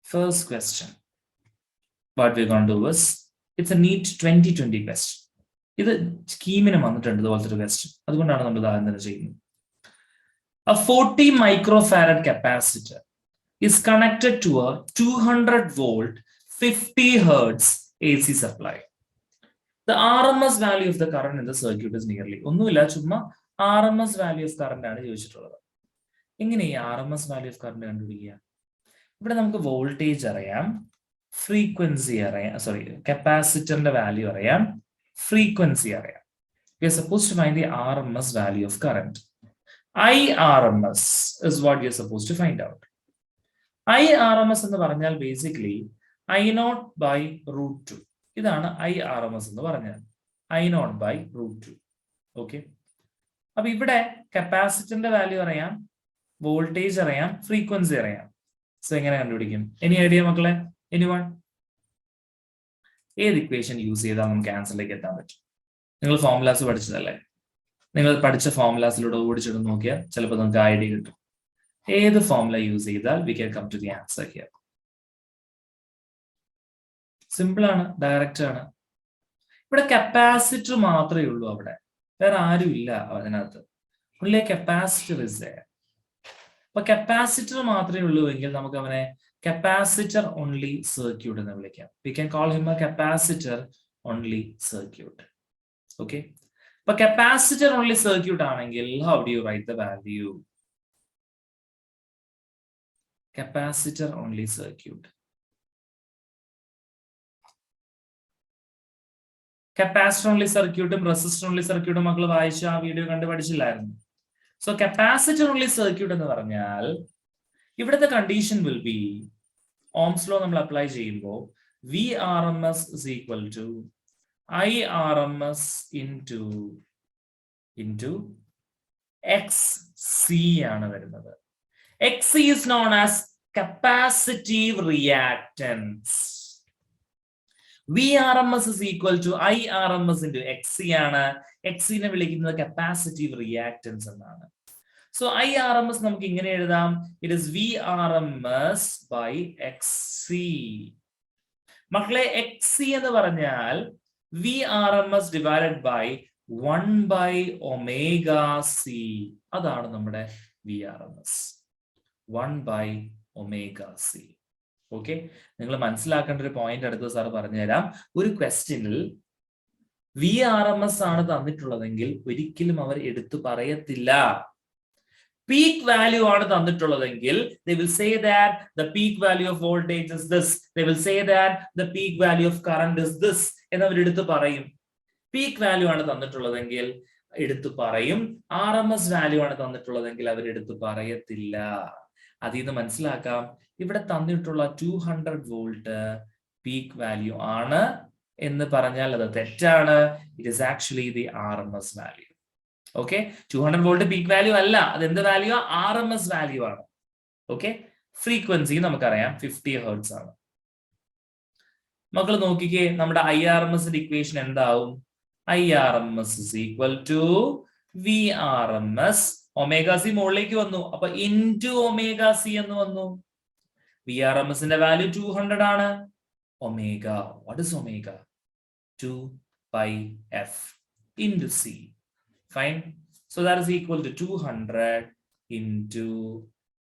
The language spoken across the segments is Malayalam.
First question, what we're going to do is, it's a NEET 2020 question. ഇത് KEAM-ന് വന്നിട്ടുണ്ട് ഇതുപോലത്തെ ഒരു ക്വസ്റ്റ്യൻ. അതുകൊണ്ടാണ് നമ്മൾ ഇത് ആദ്യം തന്നെ ചെയ്യുന്നത്. A 40 microfarad capacitor is connected to a 200 volt 50 hertz AC supply. The RMS value of the current in the circuit is nearly. ഒന്നുമില്ല, ചുമ്മാ RMS value of current ആണ് ചോദിച്ചിട്ടുള്ളത്. എങ്ങനെ ഈ RMS value of current കണ്ടുപിടിക്കുക? ഇവിടെ നമുക്ക് വോൾട്ടേജ് അറിയാം, ഫ്രീക്വൻസി അറിയാം, കപ്പാസിറ്ററിന്റെ വാല്യൂ അറിയാം, ഫ്രീക്വൻസി അറിയാം. We are supposed to find the RMS value of current. IRMS is what we are supposed to find out. IRMS എന്ന് പറഞ്ഞാൽ ബേസിക്കലി I0 by root 2. ഇതാണ് IRMS എന്ന് പറഞ്ഞാൽ I0 by root 2. ഓക്കെ, അപ്പൊ ഇവിടെ കപ്പാസിറ്ററിന്റെ വാല്യൂ അറിയാം, വോൾട്ടേജ് അറിയാം, ഫ്രീക്വൻസി അറിയാം. സോ എങ്ങനെ കണ്ടുപിടിക്കും? എനി ഐഡിയ മക്കളെ? എനിവൺ? ഏത് ഇക്വേഷൻ യൂസ് ചെയ്താൽ നമുക്ക് ആൻസറിലേക്ക് എത്താൻ പറ്റും? നിങ്ങൾ ഫോർമുലാസ് പഠിച്ചതല്ലേ? നിങ്ങൾ പഠിച്ച ഫോർമുലാസിലൂടെ ഓടിച്ചിട്ട് നോക്കിയാൽ ചിലപ്പോൾ നമുക്ക് ഐഡിയ കിട്ടും. ഏത് ഫോർമുല യൂസ് ചെയ്താൽ we can come to the answer here? Simple ആണ്, ഡയറക്റ്റ് ആണ്. ഇവിടെ കപ്പാസിറ്റർ മാത്രമേ ഉള്ളൂ, അവിടെ വേറെ ആരും ഇല്ല അതിനകത്ത്. ഉള്ളിലെ കപ്പാസിറ്റർ ഇസ് ദെയർ. അപ്പൊ കപ്പാസിറ്റർ മാത്രമേ ഉള്ളൂ എങ്കിൽ നമുക്ക് അവനെ കപ്പാസിറ്റർ ഓൺലി സർക്യൂട്ട് എന്ന് വിളിക്കാം. We can call him a capacitor only circuit. Okay, അപ്പൊ കപ്പാസിറ്റർ ഓൺലി സർക്യൂട്ട് ആണെങ്കിൽ how do you write the value? Capacitor only circuit, capacitor only സർക്യൂട്ടും റെസിസ്റ്റർ ഓൺലി സർക്യൂട്ടും മക്കൾ വായിച്ച ആ വീഡിയോ കണ്ട് പഠിച്ചില്ലായിരുന്നു? സോ കപ്പാസിറ്റർ ഓൺലി സർക്യൂട്ട് എന്ന് പറഞ്ഞാൽ ഇവിടുത്തെ condition will be, Ohm's law നമ്മൾ അപ്ലൈ ചെയ്യുമ്പോൾ VRMS is equal to IRMS into XC ആണ് വരുന്നത്. XC is known as capacitive reactance. VRMS is equal to IRMS into XC ആണ്. XC നെ വിളിക്കുന്നത് കപ്പാസിറ്റീവ് റിയാക്ടൻസ് എന്നാണ്. സോ IRMS നമുക്ക് ഇങ്ങനെ എഴുതാം, it is VRMS by XC. മക്കളെ, XC എന്ന് പറഞ്ഞാൽ VRMS divided by 1 by omega C. അതാണ് നമ്മുടെ VRMS, 1 by omega C. Okay, നിങ്ങൾ മനസ്സിലാക്കേണ്ട ഒരു പോയിന്റ് അടുത്ത സാർ പറഞ്ഞുതരാം. ഒരു ക്വസ്റ്റ്യനിൽ VRMS ആണ് തന്നിട്ടുള്ളതെങ്കിൽ ഒരിക്കലും അവർ എടുത്തു പറയത്തില്ല. പീക്ക് വാല്യൂ ആണ് തന്നിട്ടുള്ളതെങ്കിൽ they will say that the peak value of voltage is this, they will say that the peak value of current is this എന്നവർ എടുത്തു പറയും. പീക്ക് വാല്യൂ ആണ് തന്നിട്ടുള്ളതെങ്കിൽ എടുത്തു പറയും, RMS വാല്യൂ ആണ് തന്നിട്ടുള്ളതെങ്കിൽ അവർ എടുത്തു പറയത്തില്ല. അതിൽ നിന്ന് മനസ്സിലാക്കാം, ഇവിടെ തന്നിട്ടുള്ള 200 വോൾട്ട് പീക്ക് വാല്യൂ ആണ് എന്ന് പറഞ്ഞാൽ അത് തെറ്റാണ്. It is actually the RMS value. Okay, 200 volt peak value അല്ല, അത് എന്ത് വാല്യൂ? RMS വാല്യൂ ആണ്. ഓക്കെ, ഫ്രീക്വൻസി നമുക്കറിയാം 50 ഹെർട്സ് ആണ്. മക്കൾ നോക്കിക്കേ, നമ്മുടെ IRMSന്റെ ഇക്വേഷൻ എന്താവും? IRMS is equal to VRMS. Omega C മുകളിലേക്ക് വന്നു, അപ്പൊ ഇൻറ്റു ഒമേഗ സി എന്ന് വന്നു. VRMSന്റെ വാല്യൂ 200 ആണ്. Omega, what is omega? 2 pi f into c. Fine. So that is equal to 200 into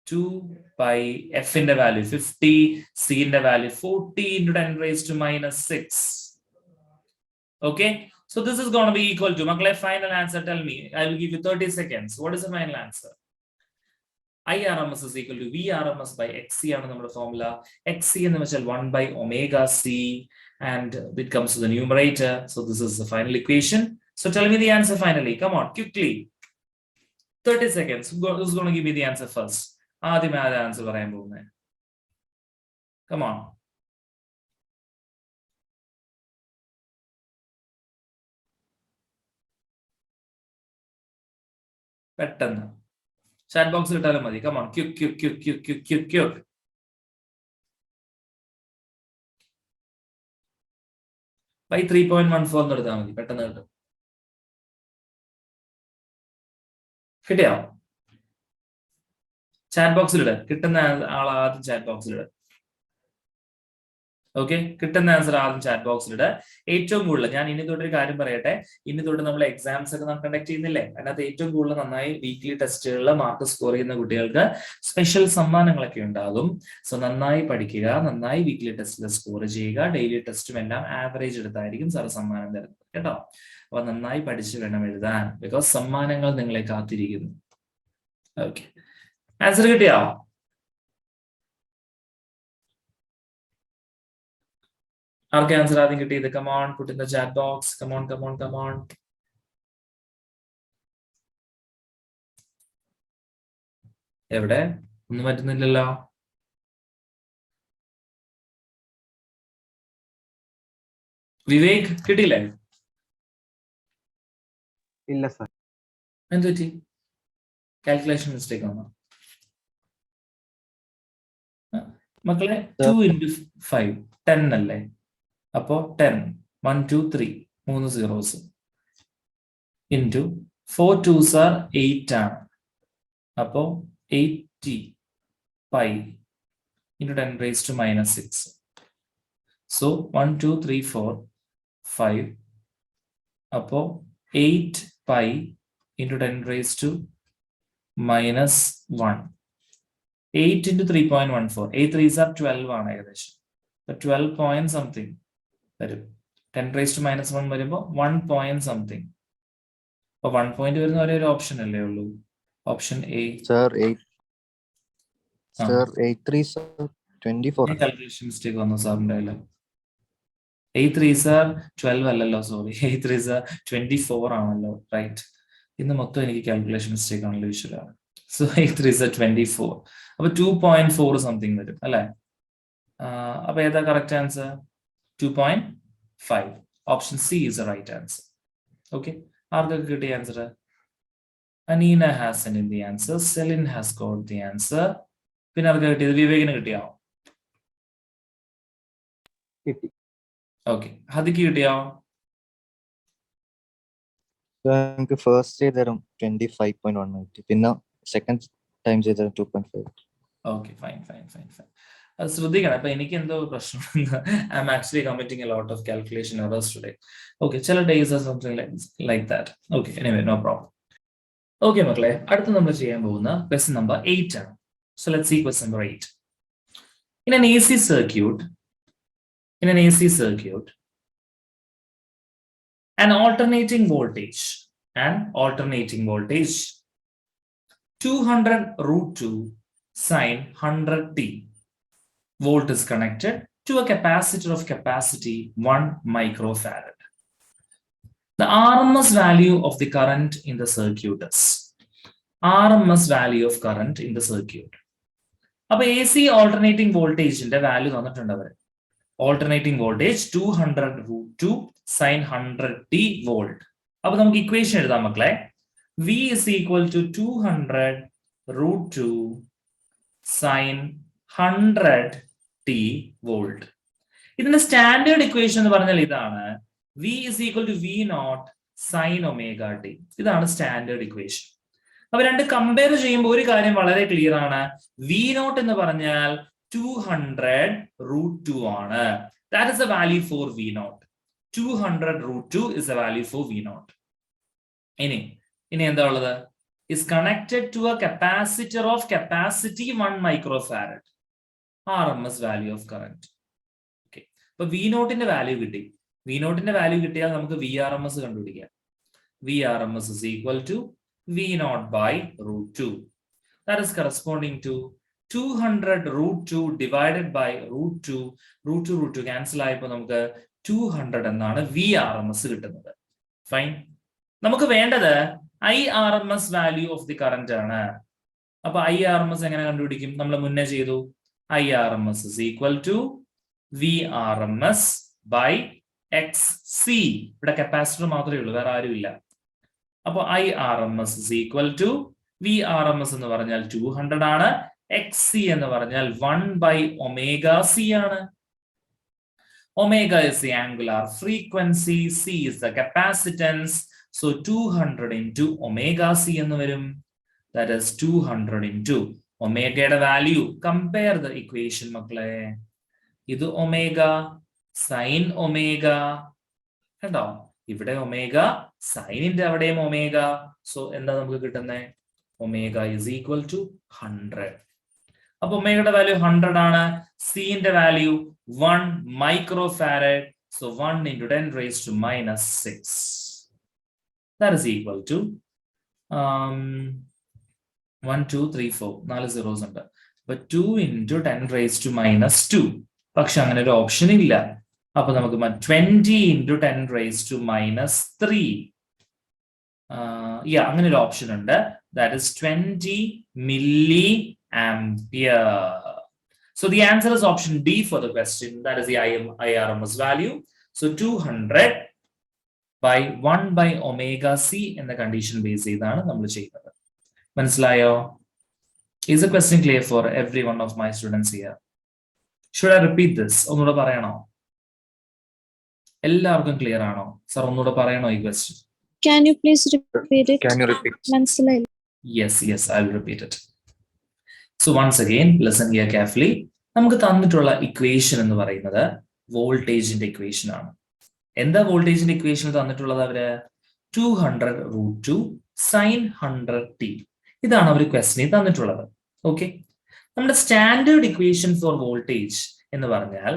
2 pi f in the value 50, c in the value 40 into 10 raised to minus 6. Okay. So this is going to be equal to, Makle, final answer, tell me. I will give you 30 seconds. What is the final answer? IRMS is equal to VRMS by XC ആണ് നമ്മുടെ ഫോർമുല. XC എന്ന് വെച്ചാൽ 1 by omega C, and it comes to the numerator. So this is the final equation. So tell me the answer finally. Come on, quickly. 30 seconds. Who's going to give me the answer first? ആദ്യമേ ആദ്യ ആൻസർ പറയാൻ പോകുന്നത്. Come on. പെട്ടെന്ന് ചാറ്റ് ബോക്സിൽ ഇട്ടാലും മതി. Come on, quick. ബൈ 3.14 എന്ന് എടുത്താൽ മതി, പെട്ടെന്ന് കിട്ടും. കിട്ടിയോ? ചാറ്റ് ബോക്സിലിട്, കിട്ടുന്ന ആൾ ആദ്യം ചാറ്റ് ബോക്സിലിട്. ഓക്കെ, കിട്ടുന്ന ആൻസർ ആദ്യം ചാറ്റ് ബോക്സിലിട്. ഏറ്റവും കൂടുതൽ ഞാൻ ഇനി തൊട്ടൊരു കാര്യം പറയട്ടെ, ഇനി തൊട്ട് നമ്മൾ എക്സാംസ് ഒക്കെ നമ്മൾ കണ്ടക്ട് ചെയ്യുന്നില്ലേ, അതിനകത്ത് ഏറ്റവും കൂടുതൽ നന്നായി വീക്ക്ലി ടെസ്റ്റുകളിൽ മാർക്ക് സ്കോർ ചെയ്യുന്ന കുട്ടികൾക്ക് സ്പെഷ്യൽ സമ്മാനങ്ങളൊക്കെ ഉണ്ടാകും. സോ നന്നായി പഠിക്കുക, നന്നായി വീക്ക്ലി ടെസ്റ്റിൽ സ്കോർ ചെയ്യുക. ഡെയിലി ടെസ്റ്റും എല്ലാം ആവറേജ് എടുത്തായിരിക്കും സാർ സമ്മാനം തരുന്നത് കേട്ടോ. അപ്പൊ നന്നായി പഠിച്ച് വേണം എഴുതാൻ, ബിക്കോസ് സമ്മാനങ്ങൾ നിങ്ങളെ കാത്തിരിക്കുന്നു. ഓക്കെ, ആൻസർ കിട്ടിയോ? ആർക്ക് ആൻസർ ആദ്യം കിട്ടിയത്? Come on, put in the chat box. Come on come on come on. എവിടെ? ഒന്നും പറ്റുന്നില്ലല്ലോ. വിവേക് കിട്ടിയില്ലേ? ഇല്ല സർ. എന്ത് പറ്റി? കാൽക്കുലേഷൻ മിസ്റ്റേക്ക് ആണോ മക്കളെ? 2 into 5 10 അല്ലേ? അപ്പോ 10 1 2 3 3 zeros into 4 2s are 8 ആണ്. അപ്പോ 80 pi into 10 raised to minus 6. So 1 2 3 4 5. അപ്പോ 8 pi into 10 raised to minus 1. 8 into 3.14. 8 3s are 12 ആണ് ഏകദേശം. 12 point something വരും. 10 raised to minus 1 വരുമ്പോൾ 1 point something. അപ്പൊ 1 point വരുന്ന ഒരേ ഒരു ഓപ്ഷൻ അല്ലേ ഉള്ളൂ, option A. Sir 24. Calculation mistake വന്നു സാറിന്റെ അല്ലേ? 8 3s are 12 അല്ലല്ലോ, സോറി. 8 3s are 24 ആണല്ലോ, റൈറ്റ്. ഇന്ന് മൊത്തം എനിക്ക് കാൽക്കുലേഷൻ മിസ്റ്റേക്ക് ആണല്ലോ വിഷയമാണ്. So 8 3s are 24. അപ്പൊ 2.4 സംതിങ് വരും അല്ലെ? അപ്പൊ ഏതാ correct answer? 2.5. Option C is the right answer. Okay, ആർക്കൊക്കെ കിട്ടിയ answer? Aneena has send in the answer. Celine has got the answer. പിന്നെ ആർക്ക് കിട്ടിയത്? വിവേകിന് കിട്ടിയോ? കിട്ടി. ഓക്കെ, ഹദിക്ക് കിട്ടിയോ? എനിക്ക് ഫസ്റ്റ് ചെയ്തരും 25.1 പിന്നെ സെക്കൻഡ് ടൈം ചെയ്തരും 2.5. Okay, fine fine fine fine. അത് ശ്രദ്ധിക്കണം. അപ്പൊ എനിക്ക് എന്തോ പ്രശ്നം, I am actually committing a lot of calculation errors today. Okay, ചില days are something like that. Okay, anyway no problem. Okay മക്കളെ, അടുത്ത് നമ്മൾ ചെയ്യാൻ പോകുന്ന ക്വസ്റ്റ്യൻ നമ്പർ 8 ആണ്. So let's see question number 8. In an AC circuit, an alternating voltage 200 root 2 sine 100t volt is connected to a capacitor of capacity 1 microfarad. The RMS value of the current in the circuit is RMS value of current in the circuit. അപ്പൊ എ സി ഓൾട്ടർനേറ്റിംഗ് വോൾട്ടേജിന്റെ വാല്യൂ തന്നിട്ടുണ്ട് അവർ. Alternating voltage 200 root 2 sin 100t volt. അപ്പൊ നമുക്ക് ഇക്വേഷൻ എഴുതാം മക്കളെ. V is equal to 200 root 2 sin 100t volt. ഇതിന്റെ സ്റ്റാൻഡേർഡ് ഇക്വേഷൻ എന്ന് പറഞ്ഞാൽ ഇതാണ്. V is equal to V naught sin omega t. ഇതാണ് സ്റ്റാൻഡേർഡ് ഇക്വേഷൻ. അപ്പൊ രണ്ട് കമ്പയർ ചെയ്യുമ്പോൾ ഒരു കാര്യം വളരെ ക്ലിയർ ആണ്. വി നോട്ട് എന്ന് പറഞ്ഞാൽ 200 root 2 ആണ്. That is the value for V naught. 200 root 2 is the value for V naught. ഇനി എന്താ ഉള്ളത്? Is connected to a capacitor of capacity 1 microfarad. RMS value of current. Okay. അപ്പൊ V നോട്ടിന്റെ വാല്യൂ കിട്ടി. V നോട്ടിന്റെ വാല്യൂ കിട്ടിയാൽ നമുക്ക് VRMS കണ്ടുപിടിക്കാം. VRMS is equal to V naught by root 2. That is corresponding to 200 root 2 divided by root 2. Root 2 cancel ആയപ്പോൾ നമുക്ക് 200 എന്നാണ് VRMS കിട്ടുന്നത്. ഫൈൻ. നമുക്ക് വേണ്ടത് IRMS value of the current ആണ്. അപ്പൊ IRMS എങ്ങനെ കണ്ടുപിടിക്കും? നമ്മൾ മുന്നേ ചെയ്തു. IRMS is equal to VRMS by XC. ഇവിടെ കപ്പാസിറ്റർ മാത്രമേ ഉള്ളൂ, വേറെ ആരും ഇല്ല. അപ്പൊ IRMS is equal to VRMS എന്ന് പറഞ്ഞാൽ 200 ആണ്. XC എന്ന് പറഞ്ഞാൽ 1 by omega C ആണ്. Omega is the angular frequency, C is the capacitance. So 200 into omega C എന്ന് വരും. That is 200 into omega value. Compare the equation മക്കളെ. ഇത് ഒമേഗ സൈൻ ഒമേഗ കണ്ടോ, ഇവിടെ ഒമേഗ സൈനിന്റെ അവിടെയും ഒമേഗ. സോ എന്താ നമുക്ക് കിട്ടുന്നത്? Omega is equal to 100. അപ്പൊ ഒമേഗയുടെ വാല്യൂ 100 ആണ്. സിന്റെ value 1 micro farad. So 1 into 10 raised to minus 6. That is equal to 1, 2, 3, 4. 4 zeros ഉണ്ട്. അപ്പൊ 2 into 10 raised to minus 2. പക്ഷെ അങ്ങനെ ഒരു ഓപ്ഷൻ ഇല്ല. അപ്പൊ നമുക്ക് 20 into 10 raised to minus 3. അങ്ങനെ ഒരു ഓപ്ഷൻ ഉണ്ട്. That is 20 milliampere. So the answer is option D for the question. That is the IRMS value. So 200 by 1 by omega C എന്ന കണ്ടീഷൻ ബേസ് ചെയ്താണ് നമ്മൾ ചെയ്യുന്നത്. മനസ്സിലായോ? Is the question clear for every one of my students here? Should I repeat this? ഒന്നുകൂടെ പറയണോ? എല്ലാവർക്കും ക്ലിയർ ആണോ? സർ ഒന്നുകൂടെ പറയണോ ഈ question? Can you please repeat it? Can you repeat? മനസ്സിലായില്ല. Yes, I'll repeat it. So once again, listen here carefully. നമുക്ക് തന്നിട്ടുള്ള ഇക്വേഷൻ എന്ന് പറയുന്നത് വോൾട്ടേജിന്റെ ഇക്വേഷൻ ആണ്. എന്താ വോൾട്ടേജിന്റെ ഇക്വേഷൻ തന്നിട്ടുള്ളത്? അവര് 200√2 sin 100t. ഇതാണ് അവർ ക്വസ്റ്റനിൽ തന്നിട്ടുള്ളത്. ഓക്കെ, നമ്മുടെ സ്റ്റാൻഡേർഡ് ഇക്വേഷൻ ഫോർ വോൾട്ടേജ് എന്ന് പറഞ്ഞാൽ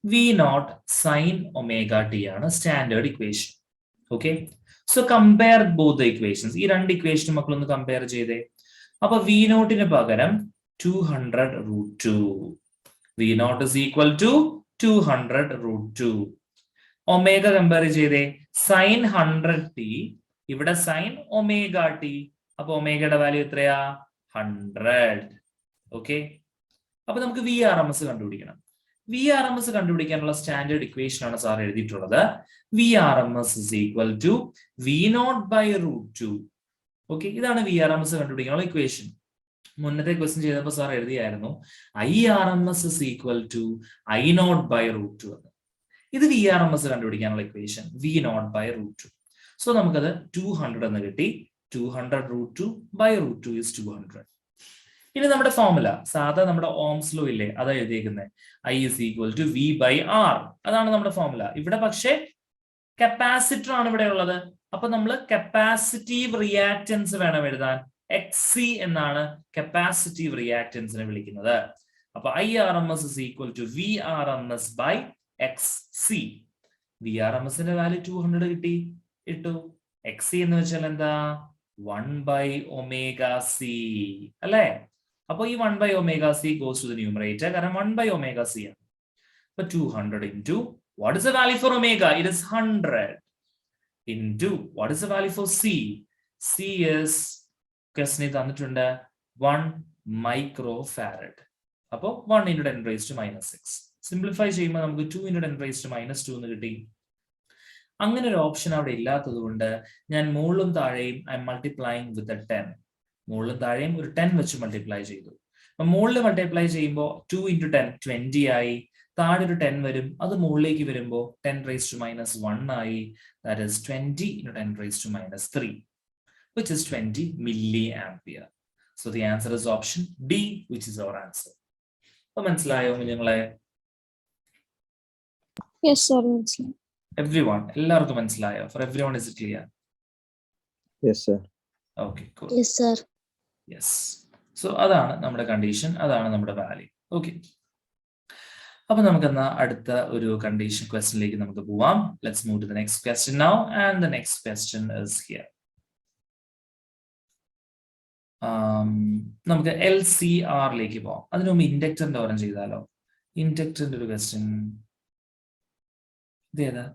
V0 sin omega t ആണ് standard equation. Okay, so compare both the equations. ഈ രണ്ട് ഇക്വേഷനും മക്കളൊന്ന് കമ്പയർ ചെയ്തേ. അപ്പൊ V0 പകരം 200√2. V0 is equal to 200√2. Omega compare ചെയ്തേ. സൈൻ 100t, ഇവിടെ സൈൻ ഒമേഗ ടി. അപ്പൊ ഒമേഗയുടെ വാല്യൂ എത്രയാ? 100. ഓക്കെ, അപ്പൊ നമുക്ക് VRMS കണ്ടുപിടിക്കണം. VRMS കണ്ടുപിടിക്കാനുള്ള സ്റ്റാൻഡേർഡ് ഇക്വേഷൻ ആണ് സാർ എഴുതിയിട്ടുള്ളത്. VRMS is equal to V0/√2. Okay, ഇതാണ് VRMS കണ്ടുപിടിക്കാനുള്ള ഇക്വേഷൻ. മുന്നത്തെ ക്വസ്റ്റ്യൻ ചെയ്തപ്പോൾ sir എഴുതിയായിരുന്നു IRMS is equal to I0/√2 എന്ന്. ഇത് VRMS കണ്ടുപിടിക്കാനുള്ള ഇക്വേഷൻ V0/√2. സോ നമുക്കത് 200 എന്ന് കിട്ടി. 200√2/√2 is 200. ഇനി നമ്മുടെ ഫോർമുല സാധാ നമ്മുടെ ഓംസ് ലോ ഇല്ലേ, അതാ എഴുതിയേക്കുന്നത്. I is equal to V/R. അതാണ് നമ്മുടെ ഫോർമുല. ഇവിടെ പക്ഷേ കപ്പാസിറ്റർ ആണ് ഇവിടെ ഉള്ളത്. അപ്പൊ നമ്മൾ കപ്പാസിറ്റീവ് റിയാക്റ്റൻസ് വേണം എഴുതാൻ. XC എന്നാണ് കപ്പാസിറ്റീവ് റിയാക്റ്റൻസിനെ വിളിക്കുന്നത്. അപ്പൊ IRMS is equal to VRMS/XC. VRMSന്റെ വാല്യൂ 200 ഇട്ടു. XC എന്ന് വെച്ചാൽ എന്താ? 1/ωc അല്ലേ? അപ്പൊ ഈ 1/ωc goes to the numerator, കാരണം 1/ωc ആണ്. അപ്പൊ 200 into what is the value for omega? It is 100 into what is the value for C? C is ക്വസ്റ്റനിൽ തന്നിട്ടുണ്ട് 1 മൈക്രോഫാരഡ്. അപ്പോ 1 into 10 raised to minus 6. Simplify ചെയ്യുമ്പോൾ നമുക്ക് 2 into 10 raised to minus 2 എന്ന് കിട്ടി. അങ്ങനെ ഒരു ഓപ്ഷൻ അവിടെ ഇല്ലാത്തത് കൊണ്ട് ഞാൻ മുകളിലും താഴെയും ഐ മൾട്ടിപ്ലൈയിങ് വിത്ത് 10. മുകളിലും താഴെയും ഒരു 10 വെച്ച് മൾട്ടിപ്ലൈ ചെയ്തു. അപ്പൊ മുകളിൽ മൾട്ടിപ്ലൈ ചെയ്യുമ്പോൾ 2 into 10 20 ആയി. താഴെ ഒരു 10 വരും, അത് മുകളിലേക്ക് വരുമ്പോൾ 10 raised to minus 1 ആയി. That is 20 into 10 raised to minus 3, which is 20 milliampere. So the answer is option D, which is our answer. അപ്പൊ മനസ്സിലായോ നിങ്ങളെ? Yes sir, മനസ്സിലായി. Everyone, എല്ലാവർക്കും മനസ്സിലായോ? For everyone is it clear? Yes sir. Okay, cool. Yes sir. Yes. So അതാണ് നമ്മുടെ കണ്ടീഷൻ, അതാണ് നമ്മുടെ വാല്യൂ. ഓക്കെ, അപ്പൊ നമുക്ക് എന്നാ അടുത്ത ഒരു കണ്ടീഷൻ ക്വസ്റ്റ്യനിലേക്ക് നമുക്ക് പോവാം. Let's move to the next question now, and the next question is here. നമുക്ക് LCRലേക്ക് പോവാം. അതിനു മുമ്പ് ഇൻഡക്ടറിന്റെ ഓരം ചെയ്താലോ? ഇൻഡക്ടറിന്റെ ഒരു ക്വസ്റ്റ്യൻ ഇതേതാ?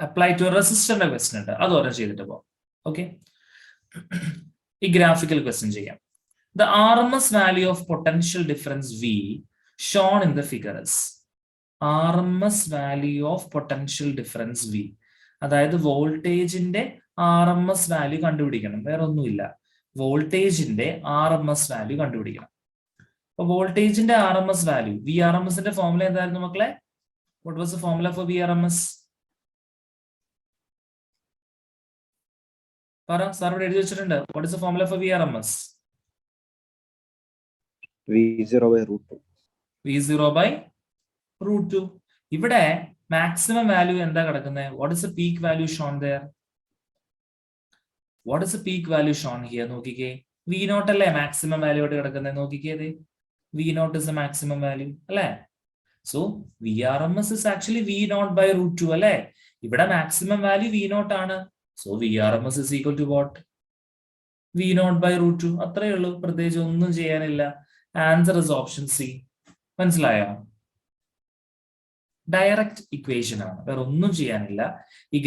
അപ്ലൈ ടു റെസിസ്റ്ററിന്റെ ക്വസ്റ്റ്യൻ ഉണ്ട്, അത് ഓരം ചെയ്തിട്ട് പോവാം. ഓക്കെ, ഈ ഗ്രാഫിക്കൽ ക്വസ്റ്റ്യൻ ചെയ്യാം. The RMS value of potential difference V shown in the figure is. RMS value of potential difference V, അതായത് വോൾട്ടേജിന്റെ RMS വാല്യൂ കണ്ടുപിടിക്കണം. വേറെ ഒന്നുമില്ല, വോൾട്ടേജിന്റെ RMS വാല്യൂ കണ്ടുപിടിക്കണം. അപ്പൊ വോൾട്ടേജിന്റെ RMS വാല്യൂ, VRMSന്റെ ഫോർമുല എന്തായിരുന്നു മക്കളെ? What was the formula for VRMS? Sir, what is the formula for VRMS? V0 by root 2. V0 by root 2. ഇവിടെ maximum value എന്താ കിടക്കുന്നത്? What is the peak value shown there? What is the peak value shown here? നോക്കിക്കേ, V0 അല്ലേ maximum value ആയിട്ട് കിടക്കുന്നത്? നോക്കിക്കേ, V0 is the maximum value അല്ലേ? So VRMS is actually V0 by root 2 അല്ലേ? ഇവിടെ maximum value V0 ആണ്. So VRMS is equal to what? V0 by root 2. അത്രയേ ഉള്ളൂ, പ്രത്യേകിച്ച് ഒന്നും ചെയ്യാനില്ല. Answer is option C. മനസ്സിലായോ? ഡയറക്റ്റ് ഇക്വേഷൻ ആണ്, വേറെ ഒന്നും ചെയ്യാനില്ല. ഈ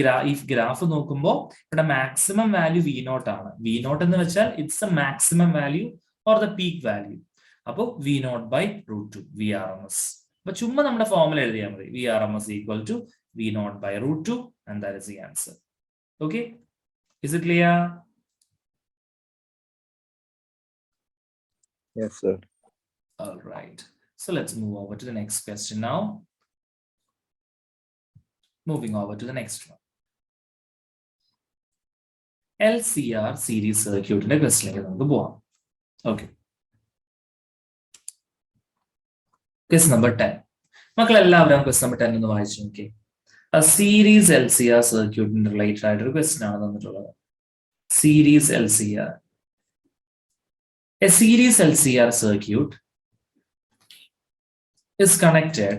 ഗ്രാഫ് നോക്കുമ്പോൾ ഇവിടെ മാക്സിമം വാല്യൂ V0 ആണ്. V0 എന്ന് വെച്ചാൽ it's A maximum value or the peak value. അപ്പോൾ V0 by root 2 VRMS. അപ്പൊ ചുമ്മാ നമ്മുടെ ഫോർമുല എഴുതിയാൽ മതി. VRMS equal to V0 by root 2 and that is the answer. Okay, is it clear? Yes, sir. All right, so let's move over to the next question now. Moving over to the next one. LCR series circuit ന്റെ ക്വസ്റ്റ്യനിലേക്ക് നമുക്ക് പോവാം. Okay. Question number 10. മക്കൾ എല്ലാവരും question number 10 ഒന്ന് വായിച്ചു നോക്കി. A series LCR circuit related ആയിട്ടൊരു question ആണ് തന്നിട്ടുള്ളത്. Series LCR. A series LCR circuit is connected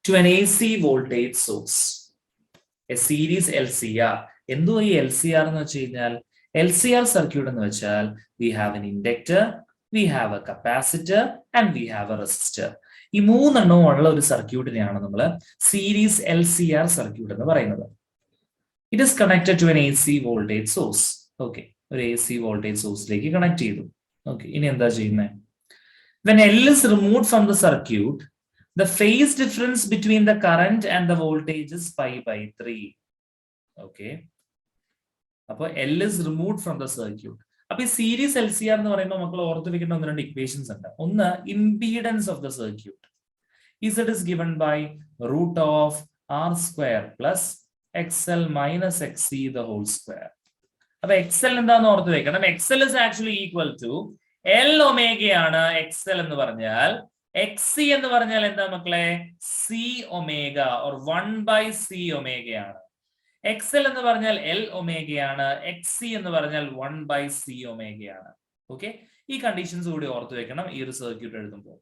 to an AC voltage source. A series LCR. എന്തോ ഈ LCR എന്ന് വെച്ച് കഴിഞ്ഞാൽ LCR circuit എന്ന് വെച്ചാൽ we have an inductor, we have a capacitor and we have a resistor. ഈ മൂന്നെണ്ണവും ഉള്ള ഒരു സർക്യൂട്ടിനെയാണ് നമ്മൾ സീരീസ് LCR സർക്യൂട്ട് എന്ന് പറയുന്നത്. It is connected to an AC voltage source. Okay, ഒരു AC voltage സോഴ്സിലേക്ക് കണക്ട് ചെയ്തു. ഓക്കെ, ഇനി എന്താ ചെയ്യുന്നത്? When L is removed from the circuit, the phase difference between the current and the voltage is pi by 3. Okay. അപ്പൊ L is removed from the circuit. അപ്പൊ ഈ സീരീസ് LCR എന്ന് പറയുമ്പോൾ മക്കൾ ഓർത്ത് വെക്കേണ്ട ഒന്ന് രണ്ട് ഇക്വേഷൻസ് ഉണ്ട്. ഒന്ന്, impedance of the circuit. Z is given by root of R square plus XL minus XC the whole square. അപ്പൊ XL എന്താന്ന് ഓർത്ത് വെക്കണം. XL is actually equal to L omega ആണ് XL എന്ന് പറഞ്ഞാൽ. XC എന്ന് പറഞ്ഞാൽ എന്താ മക്കളെ? C omega or 1 by C omega ആണ്. XL എന്ന് പറഞ്ഞാൽ L omega ആണ്. XC എന്ന് പറഞ്ഞാൽ 1 by C omega ആണ്. ഓക്കെ, ഈ കണ്ടീഷൻസ് കൂടി ഓർത്ത് വെക്കണം ഈ ഒരു സർക്യൂട്ട് എഴുതുമ്പോൾ.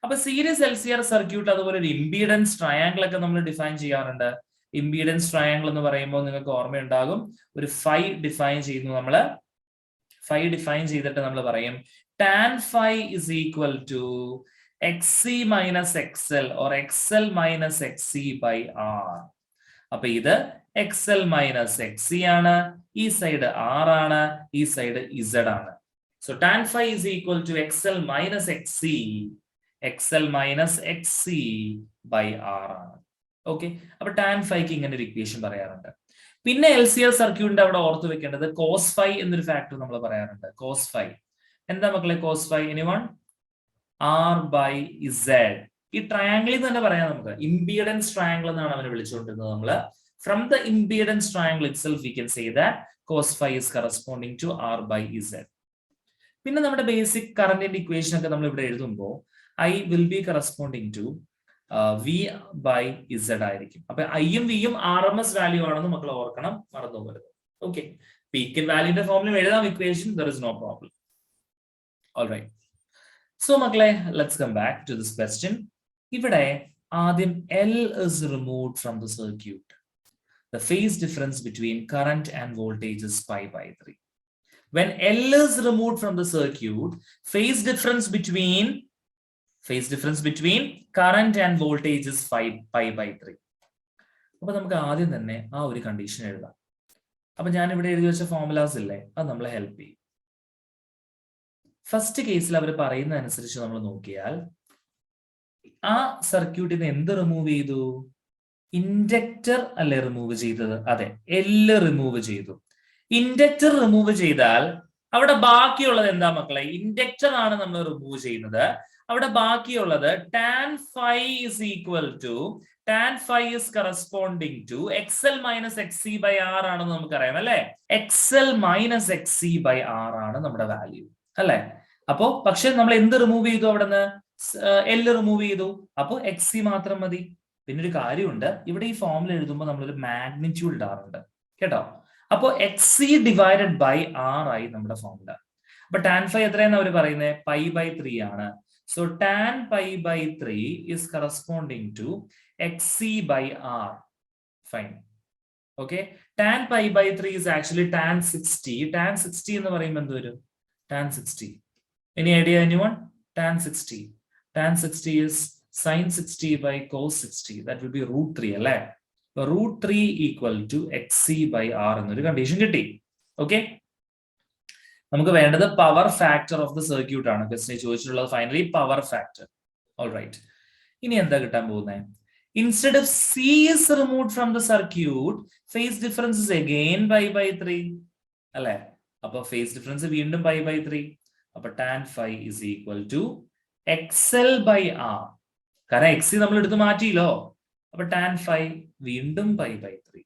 അപ്പൊ സീരീസ് LCR സർക്യൂട്ട് അതുപോലെ ഒരു ഇംപീഡൻസ് ട്രയാംഗിൾ ഒക്കെ നമ്മൾ ഡിഫൈൻ ചെയ്യാറുണ്ട്. ഇംപീഡൻസ് ട്രയാംഗിൾ എന്ന് പറയുമ്പോൾ നിങ്ങൾക്ക് ഓർമ്മയുണ്ടാകും, ഒരു ഫൈ ഡിഫൈൻ ചെയ്യുന്നു. നമ്മള് ഫൈ ഡിഫൈൻ ചെയ്തിട്ട് നമ്മൾ പറയും tan phi is equal to XC minus XL or XL minus XC by R. അപ്പൊ ഇത് XL minus XC ആണ്, ഈ സൈഡ് R ആണ്, ഈ സൈഡ് Z ആണ്. So tan phi is equal to XL minus XC, XL minus XC by R ആണ്. ഓക്കെ, അപ്പൊ tan phi ക്ക് ഇങ്ങനെ ഒരു ഇക്വേഷൻ പറയാറുണ്ട്. പിന്നെ LCR സർക്യൂട്ടിന്റെ അവിടെ ഓർത്ത് വെക്കേണ്ടത് cos phi എന്നൊരു ഫാക്ടർ നമ്മൾ പറയാറുണ്ട്. cos phi എന്താ മക്കളെ? cos phi anyone? R by Z. ഈ ട്രയാംഗിളിൽ തന്നെ പറയാം നമുക്ക്. ഇംപീഡൻസ് ട്രയാംഗിൾ എന്നാണ് അവനെ വിളിച്ചുകൊണ്ടിരുന്നത് നമ്മള്. From the impedance triangle itself we can say that cos phi is corresponding to R by Z. പിന്നെ നമ്മുടെ ബേസിക് കറന്റിന്റെ ഇക്വേഷൻ ഒക്കെ നമ്മൾ ഇവിടെ എഴുതുമ്പോൾ I will be corresponding to V by Z ആയിരിക്കും. അപ്പൊ ഐയും വിയും RMS വാല്യൂ ആണെന്ന് മക്കൾ ഓർക്കണം, മറന്നു പോകരുത്. ഓക്കെ, പീക്ക് വാല്യൂന്റെ ഫോമിലും എഴുതാം equation, there is no problem. All right. So മക്കളെ, let's come back to this question. ഇവിടെ ആദ്യം L is removed from the circuit. The phase difference between current and voltage is pi by 3. When L is removed from the circuit, phase difference between current and voltage is pi by 3. അപ്പൊ നമുക്ക് ആദ്യം തന്നെ ആ ഒരു കണ്ടീഷൻ എഴുതാം. അപ്പൊ ഞാൻ ഇവിടെ എഴുതി വെച്ച ഫോർമുലാസ് ഇല്ലേ, അത് നമ്മളെ ഹെൽപ്പ് ചെയ്യും. ഫസ്റ്റ് കേസിൽ അവർ പറയുന്ന അനുസരിച്ച് നമ്മൾ നോക്കിയാൽ ആ സർക്യൂട്ടിന് എന്ത് റിമൂവ് ചെയ്തു? ഇൻഡക്ടർ അല്ലേ റിമൂവ് ചെയ്തത്? അതെ, L റിമൂവ് ചെയ്തു. ഇൻഡക്ടർ റിമൂവ് ചെയ്താൽ അവിടെ ബാക്കിയുള്ളത് എന്താ മക്കളെ? ഇൻഡക്ടർ ആണ് നമ്മൾ റിമൂവ് ചെയ്യുന്നത്. അവിടെ ബാക്കിയുള്ളത് tan phi is equal to tan phi is corresponding to xl minus xc by r ആണെന്ന് നമുക്കറിയാം അല്ലെ. xl minus xc by r ആണ് നമ്മുടെ വാല്യൂ അല്ലെ. അപ്പോ പക്ഷെ നമ്മൾ എന്ത് റിമൂവ് ചെയ്തു അവിടെ നിന്ന്? എൽ റിമൂവ് ചെയ്തു. അപ്പോ xc മാത്രം മതി. പിന്നെ ഒരു കാര്യമുണ്ട്, ഇവിടെ ഈ ഫോമിൽ എഴുതുമ്പോൾ നമ്മളൊരു മാഗ്നിറ്റ്യൂഡ് ഇടാറുണ്ട് കേട്ടോ. അപ്പോ xc ഡിവൈഡഡ് ബൈ r ആയി നമ്മുടെ ഫോമുല. അപ്പൊ tan phi എത്രയെന്ന് അവർ പറയുന്നത്? പൈ ബൈ 3 ആണ്. So tan pi by 3 is corresponding to xc by r. Fine. Okay. Tan pi by 3 is actually tan 60. Tan 60 എന്ന് പറയുമ്പോൾ എന്ത് വരും? Tan 60. Any idea anyone? Tan 60. Tan 60 is sin 60 by cos 60. That will be root 3 അല്ലേ? root 3 equal to xc by r എന്നൊരു കണ്ടീഷൻ കിട്ടി. ഓക്കെ, നമുക്ക് വേണ്ടത് power factor of the circuit ആണ് ക്വസ്റ്റ്യൻ ചോദിച്ചിട്ടുള്ളത്. Finally power factor. ഓൾറൈറ്റ്, ഇനി എന്താ കിട്ടാൻ പോകുന്നത്? Instead of C is removed from the circuit, phase difference is again pi by 3 അല്ലെ. അപ്പൊ ഫേസ് ഡിഫറൻസ് വീണ്ടും പൈ ബൈ 3. അപ്പൊ tan phi is equal to xl by r. കാരണം xc നമ്മൾ എടുത്ത് മാറ്റിയില്ലോ. അപ്പൊ tan phi വീണ്ടും pi by 3.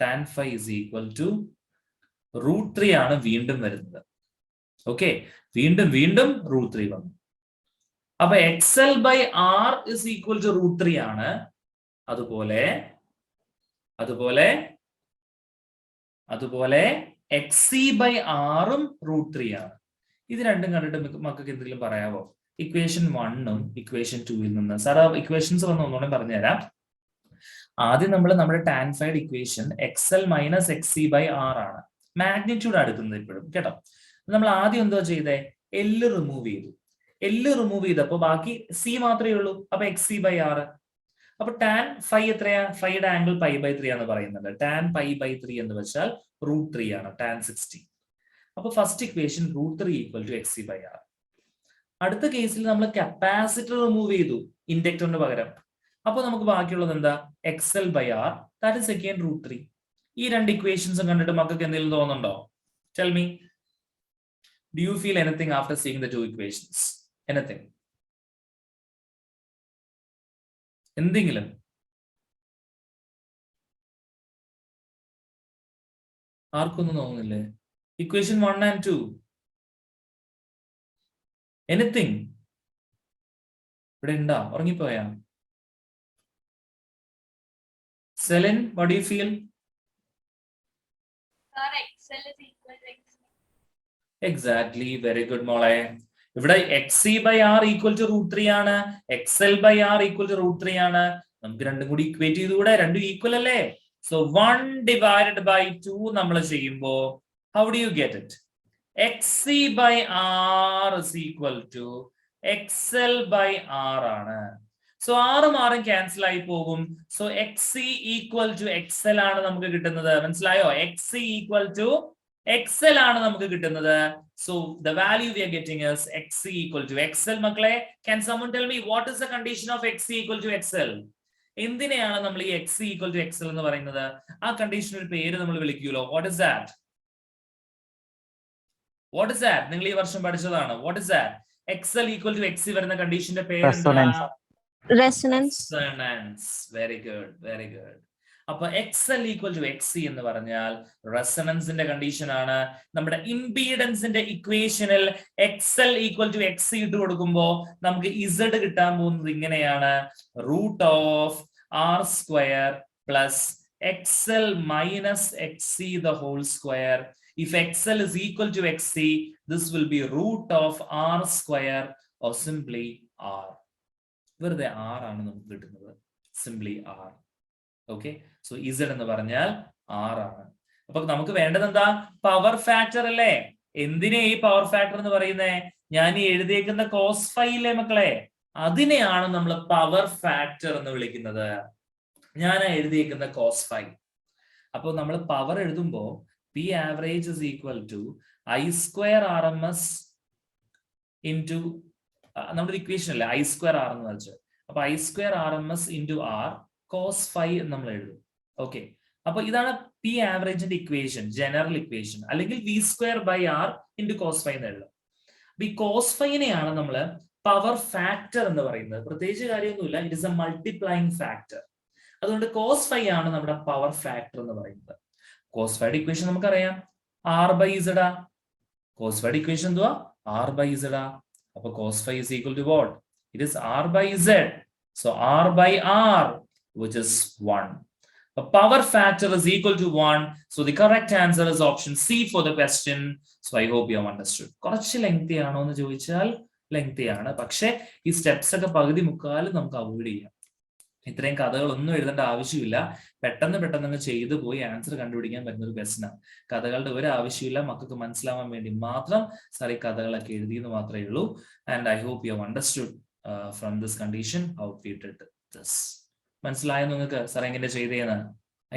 tan phi is equal to root 3 ആണ് വീണ്ടും വരുന്നത്. ഓക്കെ, വീണ്ടും വീണ്ടും root 3 വന്നു. അപ്പൊ xl by r is equal to root 3 ആണ്. അതുപോലെ xc by r ഉം root 3 ആണ്. ഇത് രണ്ടും കണ്ടിട്ട് മക്കൾക്ക് എന്തെങ്കിലും പറയാവോ? ഇക്വേഷൻ 1ഉം ഇക്വേഷൻ 2ൽ നിന്ന് സാർ ഇക്വേഷൻസ് വന്ന് ഒന്നുകൂടെ പറഞ്ഞുതരാം. ആദ്യം നമ്മൾ നമ്മുടെ tan phi equation xl minus xc by r ആണ്. മാഗ്നിറ്റ്യൂഡ് എടുക്കുന്നത് ഇപ്പോഴും കേട്ടോ. നമ്മൾ ആദ്യം എന്തോ ചെയ്തേ? എല്ല് റിമൂവ് ചെയ്തു. എല്ല് റിമൂവ് ചെയ്തപ്പോ ബാക്കി സി മാത്രമേ ഉള്ളൂ. അപ്പൊ xc by r. അപ്പൊ tan phi എത്രയാ? ഫൈയുടെ ആംഗിൾ പൈ ബൈ 3 എന്ന് പറയുന്നുണ്ട്. tan പൈ ബൈ 3 എന്ന് വെച്ചാൽ root 3 ആണ്, tan 60. അപ്പൊ first equation root 3 equal to xc by r. അടുത്ത കേസിൽ നമ്മൾ കപ്പാസിറ്റർ റിമൂവ് ചെയ്തു ഇൻഡക്ടറിന് പകരം. അപ്പൊ നമുക്ക് ബാക്കിയുള്ളത് എന്താ? xl by r, that is again root 3. ഈ രണ്ട് ഇക്വേഷൻസും കണ്ടിട്ട് മക്കൾക്ക് എന്തെങ്കിലും തോന്നുന്നുണ്ടോ? Tell me, do you feel anything after seeing the two equations? Anything? എന്തെങ്കിലും? ആർക്കൊന്നും തോന്നുന്നില്ലേ? Equation 1 and 2. എനിത്തിങ്? ഇവിടെ ഉണ്ടാ? ഉറങ്ങിപ്പോയാ? Celine, what do you feel? Sir, xl is equal to xc. Exactly, very good മോളെ. ഇവിടെ xc by r equal to root 3 ആണ്, xl by r equal to root 3 ആണ്. നമുക്ക് രണ്ടും കൂടി ഇക്വേറ്റ് ചെയ്തുകൂടെ? രണ്ടും ഈക്വൽ അല്ലേ? So 1 divided by 2 നമ്മൾ ചെയ്യുമ്പോ how do you get it? xc by r is equal to xl by r ആണ്. So r ഉം r ഉം ക്യാൻസൽ ആയി പോകും. So xc equal to xl ആണ് നമുക്ക് കിട്ടുന്നത്. മനസ്സിലായോ? xc equal to xl ആണ് നമുക്ക് കിട്ടുന്നത്. So the value we are getting is xc equal to xl. മക്കളെ, can someone tell me what is the condition of xc equal to xl? എന്തിനെയാണ് നമ്മൾ ഈ xc equal to xl എന്ന് പറയുന്നത്? ആ കണ്ടീഷൻ ഒരു പേര് നമ്മൾ വിളിക്കുമല്ലോ. What is that? What is that? നിങ്ങൾ ഈ വർഷം പഠിച്ചതാണ്. What is that? xl equal to xc വരുന്ന കണ്ടീഷന്റെ പേര് എന്താണ്? Resonance. Resonance. Very good, very good. അപ്പൊ xl equal to xc എന്ന് പറഞ്ഞാൽ റെസണൻസിന്റെ കണ്ടീഷൻ ആണ്. നമ്മുടെ ഇംപീഡൻസിന്റെ ഇക്വേഷനിൽ xl equal to xc ഇട്ട് കൊടുക്കുമ്പോൾ നമുക്ക് z കിട്ടാൻ പോകുന്നത് ഇങ്ങനെയാണ്: root of r square plus xl minus xc the whole square. If xl is equal to xc, this will be root of r square or simply r. വെറുതെ r ആണ് നമുക്ക് കിട്ടുന്നത്, simply r. Okay, so z എന്ന് പറഞ്ഞാൽ r ആണ്. അപ്പൊ നമുക്ക് വേണ്ടത് എന്താ? പവർ ഫാക്ടർ അല്ലേ? എന്തിനാ ഈ പവർ ഫാക്ടർ എന്ന് പറയുന്നേ? ഞാൻ ഈ എഴുതിയേക്കുന്ന cos phi ഇല്ലേ മക്കളെ, അതിനെയാണ് നമ്മൾ പവർ ഫാക്ടർ എന്ന് വിളിക്കുന്നത്. ഞാൻ എഴുതിയേക്കുന്ന cos phi. അപ്പൊ നമ്മൾ power എഴുതുമ്പോ P average is equal to I square RMS into നമ്മുടെ ഇക്വേഷൻ അല്ലേ I square R എന്ന് വെച്ചാൽ. അപ്പൊ I square RMS into R cos phi നമ്മൾ എഴുതും. ഓക്കെ, അപ്പൊ ഇതാണ് P ആവറേജിന്റെ ഇക്വേഷൻ, ജനറൽ ഇക്വേഷൻ. അല്ലെങ്കിൽ V square by R into cos phi എന്ന് എഴുതാം. അപ്പൊ ഈ cos phi നെയാണ് നമ്മൾ പവർ ഫാക്ടർ എന്ന് പറയുന്നത്. പ്രത്യേകിച്ച് കാര്യമൊന്നുമില്ല, it is A multiplying factor. അതുകൊണ്ട് cos phi ആണ് നമ്മുടെ പവർ ഫാക്ടർ എന്ന് പറയുന്നത്. cos phi ഇക്വേഷൻ നമുക്കറിയാം r by z. cos phi equation എന്തുവാ? r by z. അപ്പൊ cos phi is equal to what? It is r by z. So r by r, which is 1. The power factor is equal to 1. So the correct answer is option C for the question. So I hope you have understood. കുറച്ച് ലെങ്തി ആണോ എന്ന് ചോദിച്ചാൽ ലെങ്തി ആണ്. പക്ഷേ ഈ സ്റ്റെപ്സ് ഒക്കെ പകുതി മുക്കാലും നമുക്ക് അവോയ്ഡ് ചെയ്യാം. ഇത്രയും കഥകളൊന്നും എഴുതേണ്ട ആവശ്യമില്ല. പെട്ടെന്ന് ചെയ്തു പോയി ആൻസർ കണ്ടുപിടിക്കാൻ പറ്റുന്ന ഒരു ക്വസ്റ്റനാണ്. കഥകളുടെ ഒരു ആവശ്യമില്ല. മക്കൾക്ക് മനസ്സിലാവാൻ വേണ്ടി മാത്രം സാർ ഈ കഥകളൊക്കെ എഴുതിയെന്ന് മാത്രമേ ഉള്ളൂ. And I hope you have understood from this condition how we did this. മനസ്സിലായോ നിങ്ങൾക്ക് സാർ എങ്ങനെ ചെയ്തേന്ന്?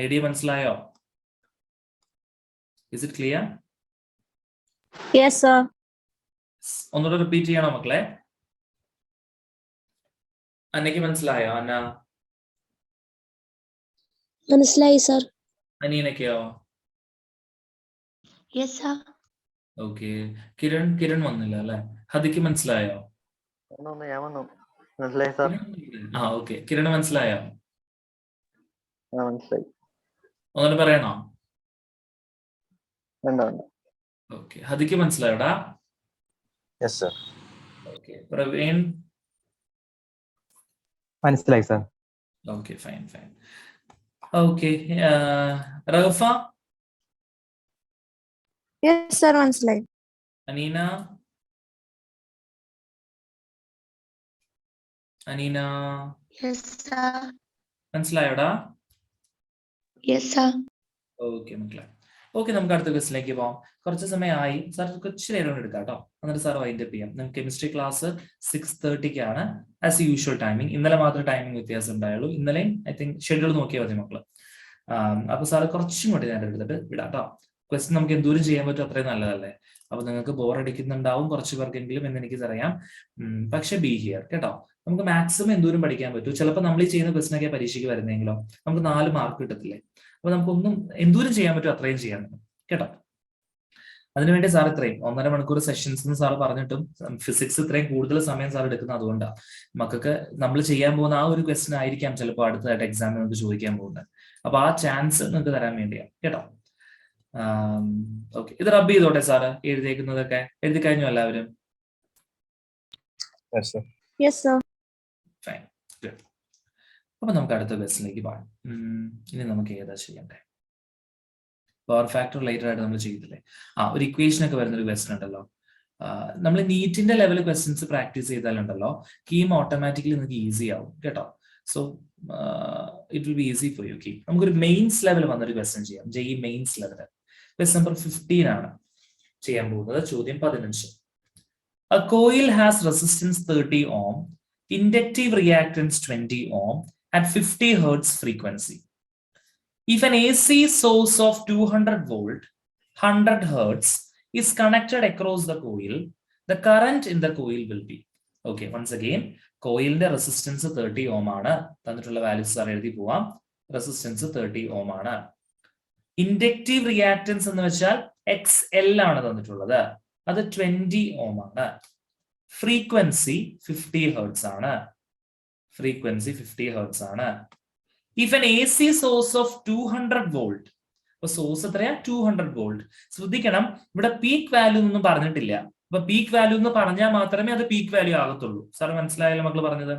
ഐഡിയ മനസ്സിലായോ? Is it clear? Yes, sir. ഒന്നുകൂടെ റിപ്പീറ്റ് ചെയ്യണോ മക്കളെ? അന്നയ്ക്ക് മനസ്സിലായോ? അന്ന മനസ്സിലായി സർ. അനീനൊക്കെയോ? Yes, sir. ഓക്കെ. കിരൺ വന്നില്ല അല്ലെ? ഹദിക്ക് മനസ്സിലായോ? ഞാൻ വന്നു. മനസ്സിലായി സാർ. ഓക്കെ. കിരൺ മനസ്സിലായോ? മനസ്സിലായി. ഒന്നുകൂടെ പറയണോ? വേണ്ട. ഓക്കെ. ഹദിക്ക് മനസ്സിലായോടാ? Yes, sir. ഓക്കെ. പ്രവീൺ മനസ്സിലായി sir. Okay, fine. Okay. Rahafa? Yes, sir. മനസ്സിലായി. അനീന? Yes, sir. മനസ്സിലായോടാ? Yes, sir. ഓക്കെ മക്കളെ. ഓക്കെ, നമുക്ക് അടുത്ത ക്വസ്റ്റിലേക്ക് പോവാം. കുറച്ച് സമയമായി. സാർ കുറച്ച് നേരം എടുക്കാം കേട്ടോ. എന്നിട്ട് സാർ വൈൻഡപ്പ് ചെയ്യാം. നിങ്ങൾക്ക് chemistry class 6:30 as usual timing. ഇന്നലെ മാത്രമേ ടൈമിംഗ് വ്യത്യാസം ഉണ്ടായുള്ളൂ. ഇന്നലെയും ഐ തിങ്ക് ഷെഡ്യൂൾ നോക്കിയാൽ മതി മക്കള്. അപ്പൊ സാറ് കുറച്ചും കൂടി നേരം എടുത്തിട്ട് വിടാം കേട്ടോ. ക്വസ്റ്റ്യൻ നമുക്ക് എന്തോരം ചെയ്യാൻ പറ്റും അത്രയും നല്ലതല്ലേ. അപ്പൊ നിങ്ങൾക്ക് ബോർ അടിക്കുന്നുണ്ടാവും കുറച്ച് പേർക്കെങ്കിലും എന്ന് എനിക്കറിയാം. പക്ഷെ ബി ഹിയർ കേട്ടോ. നമുക്ക് മാക്സിമം എന്തോരം പഠിക്കാൻ പറ്റും. ചിലപ്പോൾ നമ്മൾ ഈ ചെയ്യുന്ന ക്വസ്റ്റ്യൻ ഒക്കെ പരീക്ഷയ്ക്ക് വരുന്നെങ്കിലോ നമുക്ക് 4 മാർക്ക് കിട്ടത്തില്ലേ. അപ്പൊ നമുക്കൊന്നും എന്തോരം ചെയ്യാൻ പറ്റും അത്രയും ചെയ്യാൻ പറ്റും കേട്ടോ. അതിനുവേണ്ടി സാർ ഇത്രയും 1.5 മണിക്കൂർ സെഷൻസ് എന്ന് സാർ പറഞ്ഞിട്ടും ഫിസിക്സ് ഇത്രയും കൂടുതൽ സമയം സാർ എടുക്കുന്നത് അതുകൊണ്ടാണ്. മക്കൾക്ക് നമ്മൾ ചെയ്യാൻ പോകുന്ന ആ ഒരു ക്വസ്റ്റ്യൻ ആയിരിക്കാം ചിലപ്പോൾ അടുത്തതായിട്ട് എക്സാമിന് നമുക്ക് ചോദിക്കാൻ പോകുന്നത്. അപ്പൊ ആ ചാൻസ് നിങ്ങൾക്ക് തരാൻ വേണ്ടിയാണ് കേട്ടോ. ഓക്കെ, ഇത് റബ്ബ് ചെയ്തോട്ടെ സാറ്. എഴുതിയേക്കുന്നതൊക്കെ എഴുതി കഴിഞ്ഞു എല്ലാവരും? Yes, sir. ഫൈൻ. അപ്പൊ നമുക്ക് അടുത്ത ക്വസ്റ്റ്യനിലേക്ക് പോകാം. ഇനി നമുക്ക് ഏതാ ചെയ്യണ്ടേ? പവർ ഫാക്ടർ റിലേറ്റഡ് ആയിട്ട് നമ്മൾ ചെയ്തില്ലേ? ഒരു ഇക്വേഷൻ ഒക്കെ വരുന്ന ഒരു ക്വസ്റ്റ്യൻ ഉണ്ടല്ലോ. നമ്മൾ നീറ്റിന്റെ ലെവൽ ക്വസ്റ്റ്യൻസ് പ്രാക്ടീസ് ചെയ്താലുണ്ടല്ലോ കീം ഓട്ടോമാറ്റിക്കലി നിങ്ങൾക്ക് ഈസി ആവും കേട്ടോ. So it will be easy for you KEAM. നമുക്കൊരു മെയിൻസ് ലെവൽ വന്നൊരു ക്വസ്റ്റ്യൻ ചെയ്യാം. JEE mains level question number 15 ആണ് ചെയ്യാൻ പോകുന്നത്. ചോദ്യം 15. A coil has resistance 30 ohm, inductive reactance 20 ohm at 50 Hz frequency. If an AC source of 200 volt, 100 Hz is connected across the coil, the current in the coil will be. Okay, once again, coil resistance 30 ohm ആണ്. തന്നിട്ടുള്ള വാല്യൂസ് സാർ എഴുതി പോവാം. റെസിസ്റ്റൻസ് 30 ohm ആണ്. ഇൻഡക്റ്റീവ് റിയാക്ടൻസ് എന്ന് വെച്ചാൽ XL ആണ് തന്നിട്ടുള്ളത്. അത് 20 ohm ആണ്. ഫ്രീക്വൻസി 50 Hz ആണ്. ഫ്രീക്വൻസി 50 Hz ആണ്. If an AC source of 200 volt, അപ്പൊ സോഴ്സ് എത്രയാ? 200 volt. ശ്രദ്ധിക്കണം, ഇവിടെ പീക്ക് വാല്യൂ ഒന്നും പറഞ്ഞിട്ടില്ല. അപ്പൊ പീക്ക് വാല്യൂ എന്ന് പറഞ്ഞാൽ മാത്രമേ അത് പീക്ക് വാല്യൂ ആകത്തുള്ളൂ. സാർ മനസ്സിലായല്ലോ മക്കൾ പറഞ്ഞത്?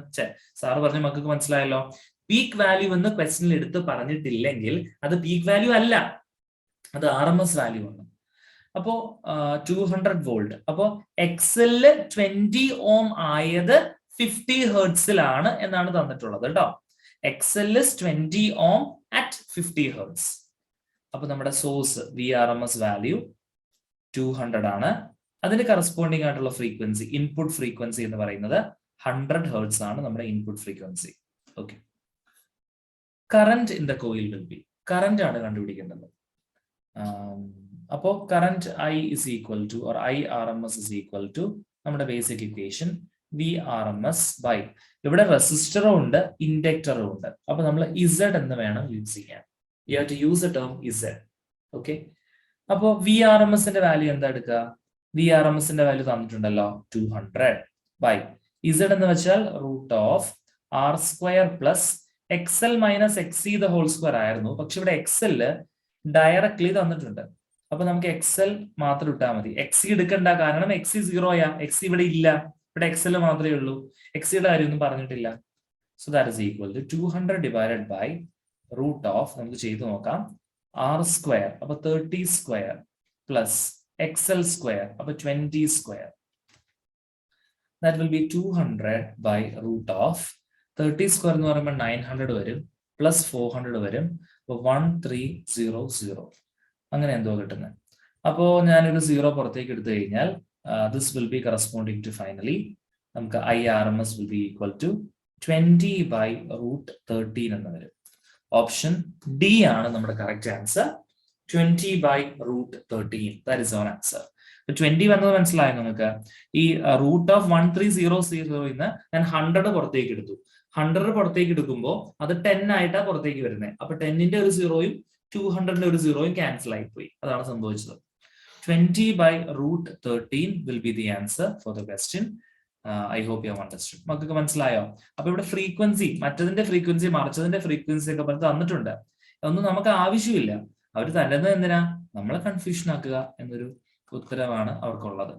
സാറ് പറഞ്ഞ മക്കൾക്ക് മനസ്സിലായല്ലോ. പീക്ക് വാല്യൂ എന്ന് ക്വസ്റ്റ്യനിൽ എടുത്ത് പറഞ്ഞിട്ടില്ലെങ്കിൽ അത് പീക്ക് വാല്യൂ അല്ല, അത് RMS വാല്യൂ ആണ്. അപ്പോ 200 വോൾട്ട്. അപ്പോ XL 20 ohm ആയത് 50 ഹെർട്സിലാണ് എന്നാണ് തന്നിട്ടുള്ളത് കേട്ടോ. XL is 20 ohm at 50 Hz. അപ്പൊ നമ്മുടെ സോഴ്സ് VRMS വാല്യൂ 200 ആണ്. അതിന് കറസ്പോണ്ടിങ് ആയിട്ടുള്ള ഫ്രീക്വൻസി, ഇൻപുട്ട് ഫ്രീക്വൻസി എന്ന് പറയുന്നത് 100 Hz ആണ് നമ്മുടെ input frequency. Okay. Current in the coil will be, current ആണ് കണ്ടുപിടിക്കേണ്ടത്. അപ്പോൾ current I is equal to or IRMS is equal to നമ്മുടെ ബേസിക് ഇക്വേഷൻ VRMS by, ഇവിടെ റെസിസ്റ്ററും ഉണ്ട് ഇൻഡക്ടറും ഉണ്ട്. അപ്പൊ നമ്മൾ Z എന്ന് വേണം യൂസ് ചെയ്യാൻ. You have to use the term Z. ഓക്കെ. അപ്പോ VRMSന്റെ വാല്യൂ എന്താ എടുക്കുക? VRMSന്റെ വാല്യൂ തന്നിട്ടുണ്ടല്ലോ 200 by Z എന്ന് വെച്ചാൽ √R² + XL minus XC the whole square ആയിരുന്നു. പക്ഷെ ഇവിടെ XL ഡയറക്ട്ലി തന്നിട്ടുണ്ട്. അപ്പൊ നമുക്ക് XL മാത്രം ഇട്ടാൽ മതി. XC എടുക്കണ്ട, കാരണം XC 0 XC ഇവിടെ ഇല്ല, ഇവിടെ XL മാത്രമേ ഉള്ളൂ. XCയുടെ കാര്യമൊന്നും പറഞ്ഞിട്ടില്ല. So that is equal to 200 divided by root of, നമുക്ക് ചെയ്ത് നോക്കാം, R സ്ക്വയർ അപ്പൊ 30 സ്ക്വയർ പ്ലസ് XL സ്ക്വയർ അപ്പൊ 20 square. That will be 200 by root of 30 square എന്ന് പറയുമ്പോൾ 900 വരും, പ്ലസ് 400 വരും, 1300. അങ്ങനെ എന്തോ കിട്ടുന്നത്. അപ്പോ ഞാനൊരു 0 പുറത്തേക്ക് എടുത്തു കഴിഞ്ഞാൽ this will be corresponding to finally നമുക്ക് IRMS will be equal to 20 by root 13 എന്ന് വരും. ഓപ്ഷൻ ഡി ആണ് നമ്മുടെ correct answer, 20 by root 13. That is our answer. 20 വന്നത് മനസ്സിലായോ നിങ്ങൾക്ക്? ഈ റൂട്ട് ഓഫ് 1300 ഞാൻ 100 പുറത്തേക്ക് എടുത്തു. 100 പുറത്തേക്ക് എടുക്കുമ്പോൾ അത് 10 ആയിട്ടാണ് പുറത്തേക്ക് വരുന്നത്. അപ്പൊ 10ന്റെ ഒരു 0യും 200ന്റെ ഒരു 0യും ക്യാൻസൽ ആയിപ്പോയി. അതാണ് സംഭവിച്ചത്. 20 by root 13 will be the answer for the question. I hope you have understood. മക്കൾക്ക് മനസ്സിലായോ? അപ്പൊ ഇവിടെ ഫ്രീക്വൻസി, മറ്റതിന്റെ ഫ്രീക്വൻസി മറിച്ചതിന്റെ ഫ്രീക്വൻസി ഒക്കെ പറഞ്ഞ് തന്നിട്ടുണ്ട്. ഒന്നും നമുക്ക് ആവശ്യമില്ല. അവർ തരുന്നത് എന്തിനാ? നമ്മളെ കൺഫ്യൂഷൻ ആക്കുക എന്നൊരു ഉത്തരവാണ് അവർക്കുള്ളത്.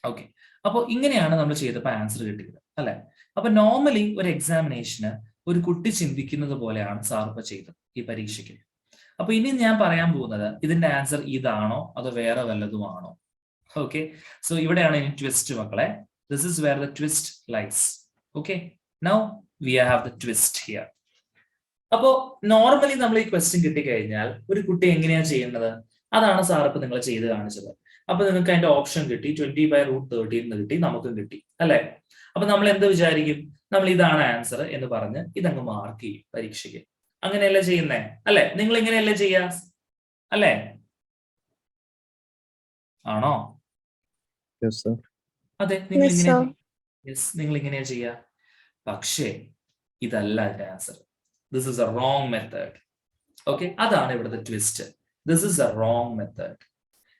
ഓക്കെ, അപ്പൊ ഇങ്ങനെയാണ് നമ്മൾ ചെയ്തപ്പോൾ ആൻസർ കിട്ടിയത് അല്ലെ? അപ്പൊ നോർമലി ഒരു എക്സാമിനേഷന് ഒരു കുട്ടി ചിന്തിക്കുന്നത് പോലെയാണ് സാർ ഇപ്പൊ ചെയ്തത് ഈ പരീക്ഷയ്ക്ക്. അപ്പൊ ഇനി ഞാൻ പറയാൻ പോകുന്നത് ഇതിന്റെ ആൻസർ ഇതാണോ അതോ വേറെ വല്ലതുമാണോ? ഓക്കെ, സോ ഇവിടെയാണ് ഇനി ട്വിസ്റ്റ് മക്കളെ. This is where the twist lies. Okay, now we have the twist here. അപ്പോ നോർമലി നമ്മൾ ഈ ക്വസ്റ്റ്യൻ കിട്ടിക്കഴിഞ്ഞാൽ ഒരു കുട്ടി എങ്ങനെയാണ് ചെയ്യേണ്ടത്? അതാണ് സാർ ഇപ്പൊ നിങ്ങൾ ചെയ്ത് കാണിച്ചത്. അപ്പൊ നിങ്ങൾക്ക് അതിന്റെ ഓപ്ഷൻ കിട്ടി, 20 by root 13 എന്ന് കിട്ടി, നമുക്കും കിട്ടി അല്ലെ? അപ്പൊ നമ്മൾ എന്ത് വിചാരിക്കും? നമ്മൾ ഇതാണ് ആൻസർ എന്ന് പറഞ്ഞ് ഇതങ്ങ് മാർക്ക് ചെയ്യും പരീക്ഷയ്ക്ക്. അങ്ങനെയല്ലേ ചെയ്യുന്നേ അല്ലെ? നിങ്ങൾ ഇങ്ങനെയല്ലേ ചെയ്യാ അല്ലെ? ആണോ? അതെ, നിങ്ങൾ ഇങ്ങനെ, നിങ്ങൾ ഇങ്ങനെയാ ചെയ്യാ. പക്ഷേ ഇതല്ല അതിന്റെ answer. This is A wrong method. Okay, അതാണ് ഇവിടുത്തെ twist. This is A wrong method.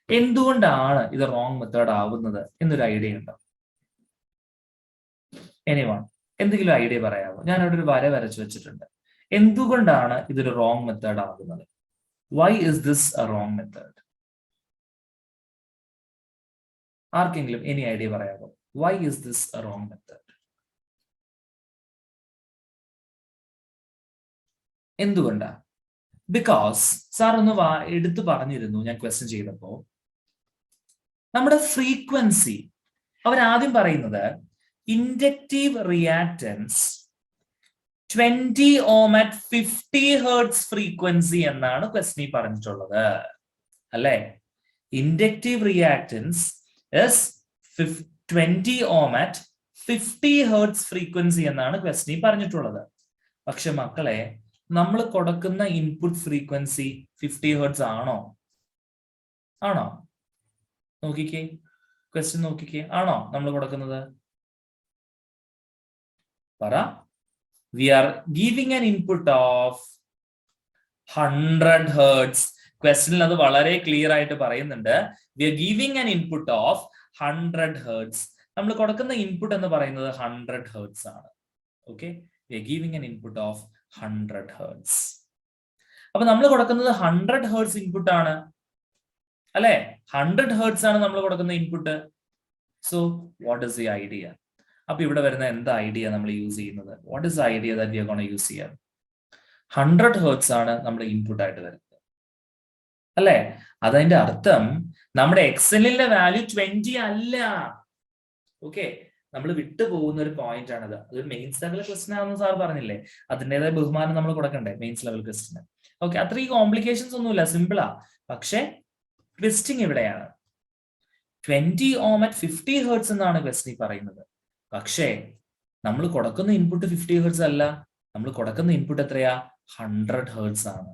എന്തുകൊണ്ടാണ് ഇത് റോങ് മെത്തേഡ് ആവുന്നത് എന്നൊരു ഐഡിയ ഉണ്ടോ? എനിവൺ, എന്തെങ്കിലും ഐഡിയ പറയാമോ? ഞാൻ അവിടെ ഒരു വര വരച്ചു വെച്ചിട്ടുണ്ട്. എന്തുകൊണ്ടാണ് ഇതൊരു റോങ് മെത്തേഡ് ആകുന്നത്? Why is this a wrong method? ആർക്കെങ്കിലും എനി ഐഡിയ പറയാമോ? Why is this a wrong method? എന്തുകൊണ്ടാ? ബിക്കോസ് സാർ ഒന്ന് എടുത്തു പറഞ്ഞിരുന്നു ഞാൻ ക്വസ്റ്റ്യൻ ചെയ്തപ്പോ, നമ്മുടെ ഫ്രീക്വൻസി അവരാദ്യം പറയുന്നത് inductive reactance 20 ohm at 50 Hz frequency എന്നാണ് ക്വസ്റ്റ്യനിൽ പറഞ്ഞിട്ടുള്ളത് അല്ലെ? Inductive reactance 20 ohm at 50 Hz frequency എന്നാണ് ക്വസ്റ്റ്യനിൽ പറഞ്ഞിട്ടുള്ളത്. പക്ഷെ മക്കളെ, നമ്മൾ കൊടുക്കുന്ന ഇൻപുട്ട് ഫ്രീക്വൻസി 50 Hz ആണോ? ആണോ? നോക്കിക്കേ, ക്വസ്റ്റ്യൻ നോക്കിക്കേ, ആണോ നമ്മൾ കൊടുക്കുന്നത്? പറ. We are giving an input of 100 Hz. ക്വസ്റ്റ്യനിൽ അത് വളരെ ക്ലിയർ ആയിട്ട് പറയുന്നുണ്ട്. We are giving an input of 100 Hz. നമ്മൾ കൊടുക്കുന്ന ഇൻപുട്ട് എന്ന് പറയുന്നത് 100 Hz ആണ്. Okay, we are giving an input of 100 Hz. അപ്പൊ നമ്മൾ കൊടുക്കുന്നത് 100 Hz ഇൻപുട്ട് ആണ് അല്ലെ? 100 Hz ആണ് നമ്മൾ കൊടുക്കുന്ന input. So what is the idea? അപ്പൊ ഇവിടെ വരുന്ന എന്താ ഐഡിയ നമ്മൾ യൂസ് ചെയ്യുന്നത്? What is idea that we are gonna use here? 100 Hz ആണ് നമ്മുടെ ഇൻപുട്ട് ആയിട്ട് വരുന്നത് അല്ലെ? അതതിന്റെ അർത്ഥം നമ്മുടെ എക്സലിന്റെ വാല്യൂ 20 അല്ല. ഓക്കെ, നമ്മൾ വിട്ടുപോകുന്ന ഒരു പോയിന്റ് ആണത്. അതൊരു മെയിൻസ് ലെവൽ ക്വസ്റ്റ്യൻ ആണെന്ന് സാർ പറഞ്ഞില്ലേ? അതിൻ്റെതായ ബഹുമാനം നമ്മൾ കൊടുക്കണ്ടേ മെയിൻസ് ലെവൽ ക്വസ്റ്റ്യന്? ഓക്കെ, അത്രയും കോംപ്ലിക്കേഷൻസ് ഒന്നുമില്ല, സിമ്പിളാ. പക്ഷെ ട്വിസ്റ്റിംഗ് ഇവിടെയാണ്. 20 ohm at 50 Hz എന്നാണ് ക്വസ്റ്റ്യൻ പറയുന്നത്. പക്ഷേ നമ്മൾ കൊടുക്കുന്ന ഇൻപുട്ട് 50 Hz അല്ല, നമ്മൾ കൊടുക്കുന്ന ഇൻപുട്ട് എത്രയാ? 100 Hz ആണ്.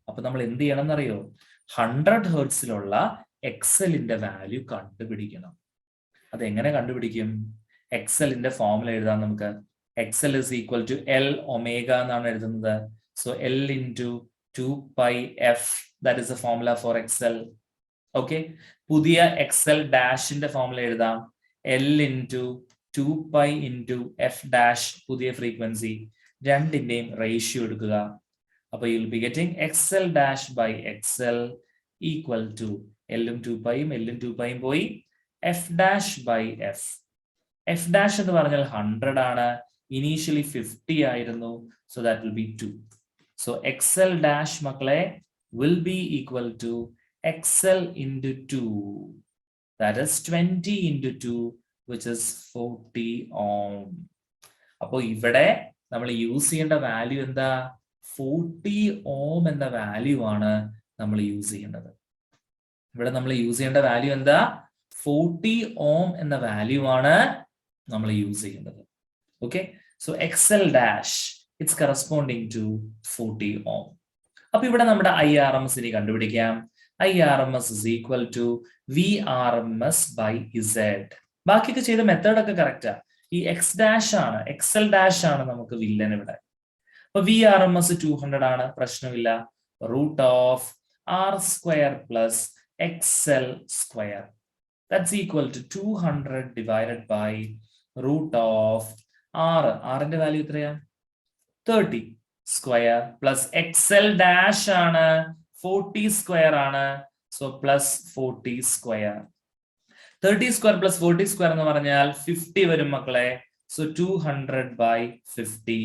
അപ്പൊ നമ്മൾ എന്ത് ചെയ്യണം എന്നറിയോ? 100 Hzലുള്ള എക്സലിന്റെ വാല്യൂ കണ്ടുപിടിക്കണം. അതെങ്ങനെ കണ്ടുപിടിക്കും? എക്സലിന്റെ ഫോർമുല എഴുതാം നമുക്ക്. XL is equal to L omega എന്നാണ് എഴുതുന്നത്. So L into 2πf, that is the formula for Excel. Okay, പുതിയ എക്സൽ ഡാഷിന്റെ ഫോർമുല എഴുതാം. L into 2π into f dash, പുതിയ ഫ്രീക്വൻസി, രണ്ടിന്റെയും റേഷ്യോ എടുക്കുക. അപ്പൊ you will be getting XL dash by XL equal to എല്ലും 2πയും എല്ലും 2πയും പോയി F dash by F. F dash എന്ന് പറഞ്ഞാൽ 100 ആണ്. ഇനീഷ്യലി 50 ആയിരുന്നു. So that will be 2. So XL dash മക്കളെ will be equal to XL into 2. That is 20 into 2, which is 40 ohm. അപ്പോൾ ഇവിടെ നമ്മൾ യൂസ് ചെയ്യേണ്ട വാല്യൂ എന്താ? 40 ഓം എന്ന വാല്യൂ ആണ് നമ്മൾ യൂസ് ചെയ്യേണ്ടത്. ഇവിടെ നമ്മൾ യൂസ് ചെയ്യേണ്ട വാല്യൂ എന്താ? 40 ഓം എന്ന വാല്യൂ ആണ് നമ്മൾ യൂസ് ചെയ്യേണ്ടത്. Okay, so XL dash it's corresponding to 40 ohm. അപ്പൊ ഇവിടെ നമ്മുടെ IRMS ഇനി കണ്ടുപിടിക്കാം. IRMS is equal to VRMS by Z. ബാക്കിയൊക്കെ ചെയ്ത മെത്തേഡ് ഒക്കെ കറക്റ്റാ. ഈ X ഡാഷ് ആണ്, XL ഡാഷ് ആണ് നമുക്ക് വില്ലൻ ഇവിടെ. അപ്പൊ VRMS 200 ആണ്, പ്രശ്നമില്ല. Root of R square plus XL square that's equal to 200 divided by root of R. ന്റെ വാല്യൂ എത്രയാ? 30 സ്ക്വയർ പ്ലസ് XL ഡാഷ് ആണ് 40 സ്ക്വയർ ആണ്. So plus 40 square. 30 square plus 40 square എന്ന് പറഞ്ഞാൽ 50 വരും മക്കളെ. So 200 by 50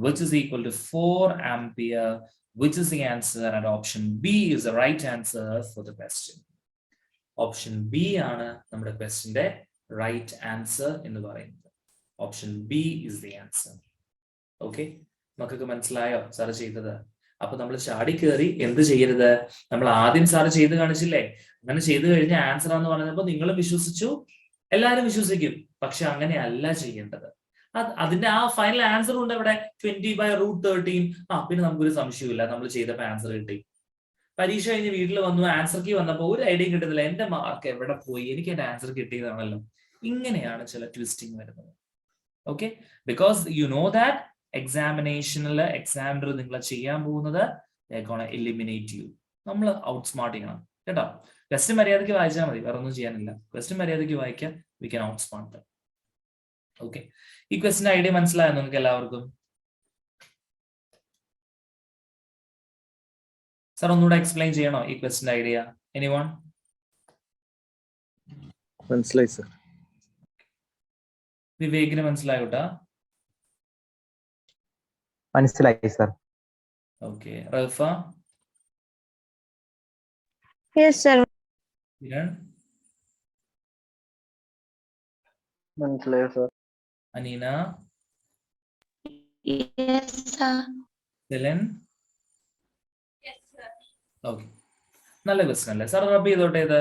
which is equal to 4 ampere, which is the answer, and option B is the right answer for the question. Option B ആണ് നമ്മുടെ ക്വസ്റ്റ്യന്റെ റൈറ്റ് ആൻസർ എന്ന് പറയുന്നത്. Option B is the answer. Okay, മക്കൾക്ക് മനസ്സിലായോ സാറ് ചെയ്തത്? അപ്പൊ നമ്മൾ ചാടി കയറി എന്ത് ചെയ്യരുത്? നമ്മൾ ആദ്യം സാറ് ചെയ്ത് കാണിച്ചില്ലേ, അങ്ങനെ ചെയ്തു കഴിഞ്ഞ ആൻസർ ആണെന്ന് പറഞ്ഞപ്പോ നിങ്ങളും വിശ്വസിച്ചു, എല്ലാവരും വിശ്വസിക്കും. പക്ഷെ അങ്ങനെയല്ല ചെയ്യേണ്ടത്. അതിന്റെ ആ ഫൈനൽ ആൻസർ ഉണ്ട് ഇവിടെ 20 by root 13. പിന്നെ നമുക്കൊരു സംശയമില്ല, നമ്മൾ ചെയ്തപ്പോ ആൻസർ കിട്ടി. പരീക്ഷ കഴിഞ്ഞ് വീട്ടിൽ വന്നു, ആൻസർ കീ വന്നപ്പോ ഒരു ഐഡിയയും കിട്ടുന്നില്ല, എന്റെ മാർക്ക് എവിടെ പോയി, എനിക്ക് എന്റെ ആൻസർ കിട്ടിയതാണല്ലോ. ഇങ്ങനെയാണ് ചില ട്വിസ്റ്റിംഗ് വരുന്നത്. Okay, because you know that എക്സാമിനേഷനില് എക്സാമിനർ നിങ്ങളെ ചെയ്യാൻ പോകുന്നത് എലിമിനേറ്റ് ചെയ്യൂ. നമ്മൾ ഔട്ട് സ്മാർട്ട് ചെയ്യണം കേട്ടോ. ക്വസ്റ്റ്യൻ മര്യാദയ്ക്ക് വായിച്ചാൽ മതി, വേറെ ഒന്നും ചെയ്യാനില്ല. ക്വസ്റ്റ്യൻ മര്യാദയ്ക്ക് വായിക്കാം, we can outsmart. Okay, ഈ ക്വസ്റ്റ്യൻ ഐഡിയ മനസ്സിലായോ നിങ്ങൾക്ക് എല്ലാവർക്കും? സാർ ഒന്നുകൂടെ എക്സ്പ്ലെയിൻ ചെയ്യണോ ഈ ക്വസ്റ്റ്യൻ ഐഡിയ? എനിവൺ? മനസ്സിലായി സർ. വിവേകിന് മനസ്സിലായോട്ടാ? മനസ്സിലായി sir. Okay, Rafa? Yes, sir. Kiran? മനസ്സിലായോ sir? Aneena? Yes, sir. Selan? Yes, sir. Okay, നല്ല ക്വസ്റ്റ്യൻ അല്ലേ സാർ? റബ് ചെയ്തോട്ടെ. ഇത്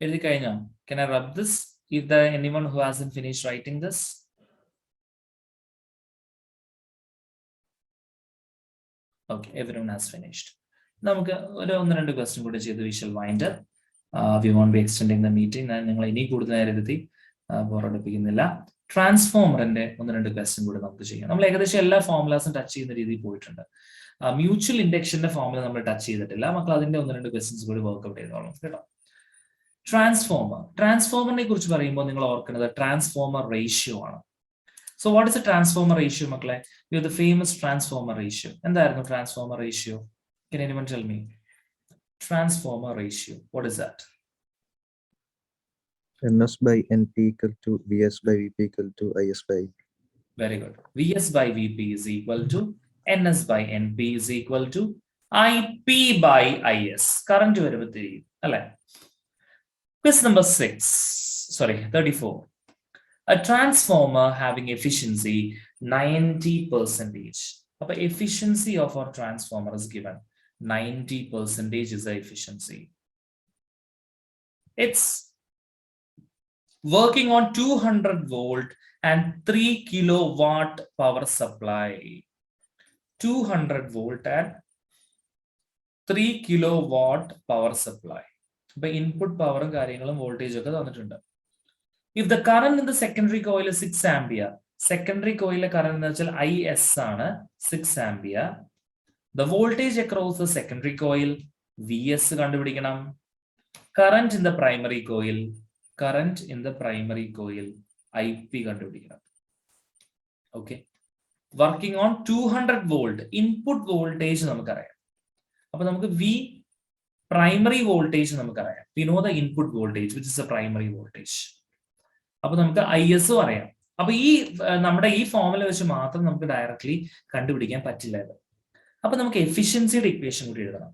എഴുതി കഴിഞ്ഞോ? Can I rub this? Is there anyone who hasn't finished writing this? Okay, everyone has finished. നമുക്ക് ഒരു 1-2 ക്വസ്റ്റ്യൻ കൂടി ചെയ്ത് we shall wind up. We won't be extending the meeting. ഞാൻ നിങ്ങൾ ഇനി കൂടുതൽ നേരം ഇരുത്തി ബോറടിപ്പിക്കുന്നില്ല. ട്രാൻസ്ഫോമറിന്റെ 1-2 ക്വസ്റ്റ്യൻ കൂടി നമുക്ക് ചെയ്യാം. നമ്മൾ ഏകദേശം എല്ലാ ഫോർമുലാസും ടച്ച് ചെയ്യുന്ന രീതിയിൽ പോയിട്ടുണ്ട്. മ്യൂച്വൽ ഇൻഡക്ഷന്റെ ഫോർമുല നമ്മൾ ടച്ച് ചെയ്തിട്ടില്ല. മക്കൾ അതിന്റെ 1-2 ക്വസ്റ്റ്യൻസ് കൂടി വർക്ക്ഔട്ട് ചെയ്തോളാം കേട്ടോ. ട്രാൻസ്ഫോമറിനെ കുറിച്ച് പറയുമ്പോൾ നിങ്ങൾ ഓർക്കുന്നത് ട്രാൻസ്ഫോമർ റേഷ്യോ ആണ്. So what is a transformer ratio മക്കളെ? You the famous transformer ratio. എന്തായിരുന്നു transformer ratio? Can anyone tell me? Transformer ratio, what is that? NS by NP equal to VS by VP equal to IS by IP. Very good. VS by VP is equal to NS by NP is equal to IP by IS. Current variability. Question number 34. A transformer having efficiency 90%. The efficiency of our transformer is given. 90% is the efficiency. It's working on 200 volt and 3 kilowatt power supply. 200 volt and 3 kilowatt power supply. By input power and voltage. If the current in the secondary coil is 6 ampere, secondary coil current IS 6 ampere. The voltage across the secondary coil VS current in the primary coil IP കണ്ടുപിടിക്കണം. Okay, working on 200 volt input voltage നമുക്കറിയാം. അപ്പൊ നമുക്ക് V പ്രൈമറി വോൾട്ടേജ് നമുക്കറിയാം. We know the input voltage which is A primary voltage. അപ്പൊ നമുക്ക് IS അറിയാം. അപ്പൊ ഈ നമ്മുടെ ഈ ഫോർമുല വെച്ച് മാത്രം നമുക്ക് ഡയറക്ട്ലി കണ്ടുപിടിക്കാൻ പറ്റില്ല ഇത്. അപ്പൊ നമുക്ക് എഫിഷ്യൻസിയുടെ ഇക്വേഷൻ കൂടി എഴുതണം.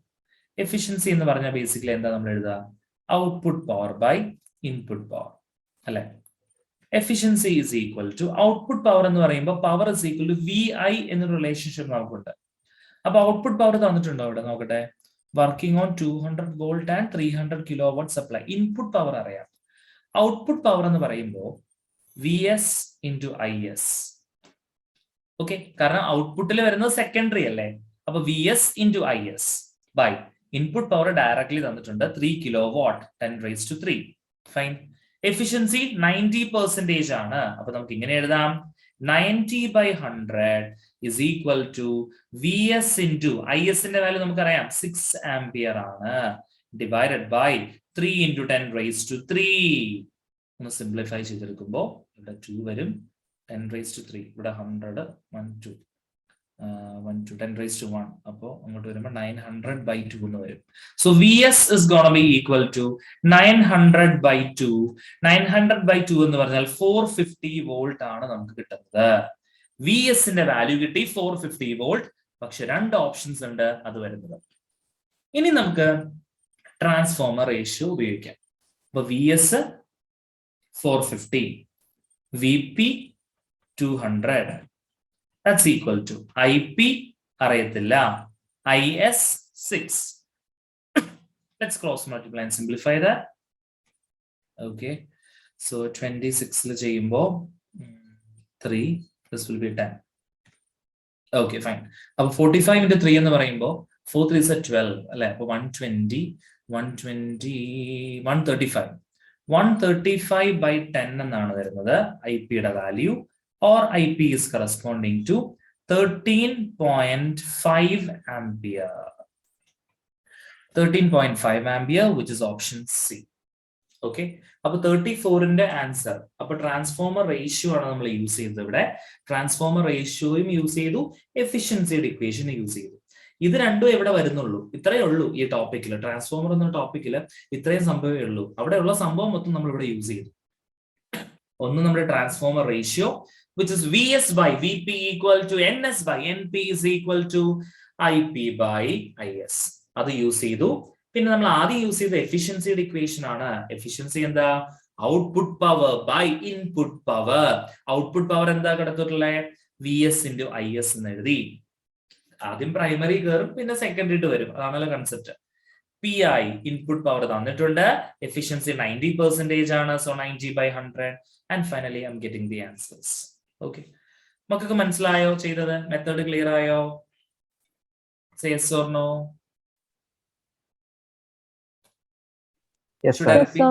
എഫിഷ്യൻസി എന്ന് പറഞ്ഞാൽ ബേസിക്കലി എന്താ നമ്മൾ എഴുതുക? Output power by input power അല്ലെ. Efficiency is equal to output power എന്ന് പറയുമ്പോൾ power is equal to VI എന്നൊരു റിലേഷൻഷിപ്പ് നമുക്കുണ്ട്. അപ്പൊ ഔട്ട്പുട്ട് പവർ തന്നിട്ടുണ്ടോ ഇവിടെ? നോക്കട്ടെ. Working on 200 volt and 300 kilowatt supply. Input power അറിയാം. ഔട്ട്പുട്ട് പവർ എന്ന് പറയുമ്പോൾ VS into IS. ഓക്കെ, കാരണം ഔട്ട്പുട്ടിൽ വരുന്നത് സെക്കൻഡറി അല്ലേ. അപ്പൊ VS into IS by input power directly തന്നിട്ടുണ്ട് 3 കിലോ വാട്ട് 10⁻³ ഫൈൻ. എഫിഷ്യൻസി 90% ആണ്. അപ്പൊ നമുക്ക് ഇങ്ങനെ എഴുതാം 90/100 is equal to VS into IS ന്റെ വാല്യൂ നമുക്കറിയാം 6 ആംപിയർ ആണ്, ഡിവൈഡഡ് ബൈ 3 into 10⁻³. ഒന്ന് സിംപ്ലിഫൈ ചെയ്തെടുക്കുമ്പോൾ ഇവിടെ 2 വരും, 10⁻³ ഇവിടെ 100 1 to 10⁻⁻1 അപ്പോ അങ്ങോട്ട് വരുമ്പോൾ 900/2 എന്ന് വരും. So VS is gonna be equal to 900/2. 900/2 എന്ന് പറഞ്ഞാൽ 450 വോൾട്ട് ആണ് നമുക്ക് കിട്ടുന്നത്. VS ന്റെ വാല്യൂ കിട്ടി 450 വോൾട്ട്. പക്ഷെ രണ്ട് ഓപ്ഷൻസ് ഉണ്ട് അത് വരുന്നത്. ഇനി നമുക്ക് ട്രാൻസ്ഫോർമർ റേഷ്യോ ഉപയോഗിക്കാം. അപ്പൊ VS 450, VP 200. That's equal to IP അറിയത്തില്ല, IS 6. Let's cross multiply and simplify that. Okay, so 26 ചെയ്യുമ്പോൾ 3, this will be 10. Okay, fine. അപ്പോൾ 45 into 3 എന്ന് പറയുമ്പോൾ 4 3s are 12 അല്ലെ. അപ്പോൾ 120 135 135/10 എന്നാണ് വരുന്നത് IP യുടെ value. Or IP is corresponding to 13.5 ampere. 13.5 ampere, which is option C. Okay. അപ്പൊ 34ന്റെ ആൻസർ. അപ്പൊ ട്രാൻസ്ഫോർമർ റേഷ്യോ ആണ് നമ്മൾ യൂസ് ചെയ്തത് ഇവിടെ. ട്രാൻസ്ഫോർമർ റേഷ്യോയും യൂസ് ചെയ്തു, എഫിഷ്യൻസിയുടെ ഇക്വേഷനും യൂസ് ചെയ്തു. ഇത് രണ്ടും എവിടെ വരുന്നുള്ളൂ? ഇത്രയേ ഉള്ളൂ ഈ ടോപ്പിക്കിൽ. ട്രാൻസ്ഫോമർ എന്ന ടോപ്പിക്കിൽ ഇത്രയും സംഭവമേ ഉള്ളൂ. അവിടെയുള്ള സംഭവം മൊത്തം നമ്മൾ ഇവിടെ യൂസ് ചെയ്തു. ഒന്ന് നമ്മുടെ transformer ratio, which is VS by VP equal to NS by NP is equal to IP by IS. അത് യൂസ് ചെയ്തു. പിന്നെ നമ്മൾ ആദ്യം യൂസ് ചെയ്ത എഫിഷ്യൻസിയുടെ ഇക്വേഷൻ ആണ്. എഫിഷ്യൻസി എന്താ? Output power by input power. Output power എന്താ കിടത്തിട്ടുള്ളത്? VS into IS എന്ന് എഴുതി. ആദ്യം പ്രൈമറി കയറും, പിന്നെ സെക്കൻഡറി വരും. അതാണല്ലോ കൺസെപ്റ്റ്. PI ഇൻപുട്ട് പവർ തന്നിട്ടുണ്ട്. എഫിഷ്യൻസി 90% ആണ്. So 90/100. And finally I'm getting the answers. Okay, മക്കൾക്ക് മനസ്സിലായോ ചെയ്തത്? മെത്തേഡ് ക്ലിയർ ആയോ? Say yes or no. Yes, Should I sir. repeat?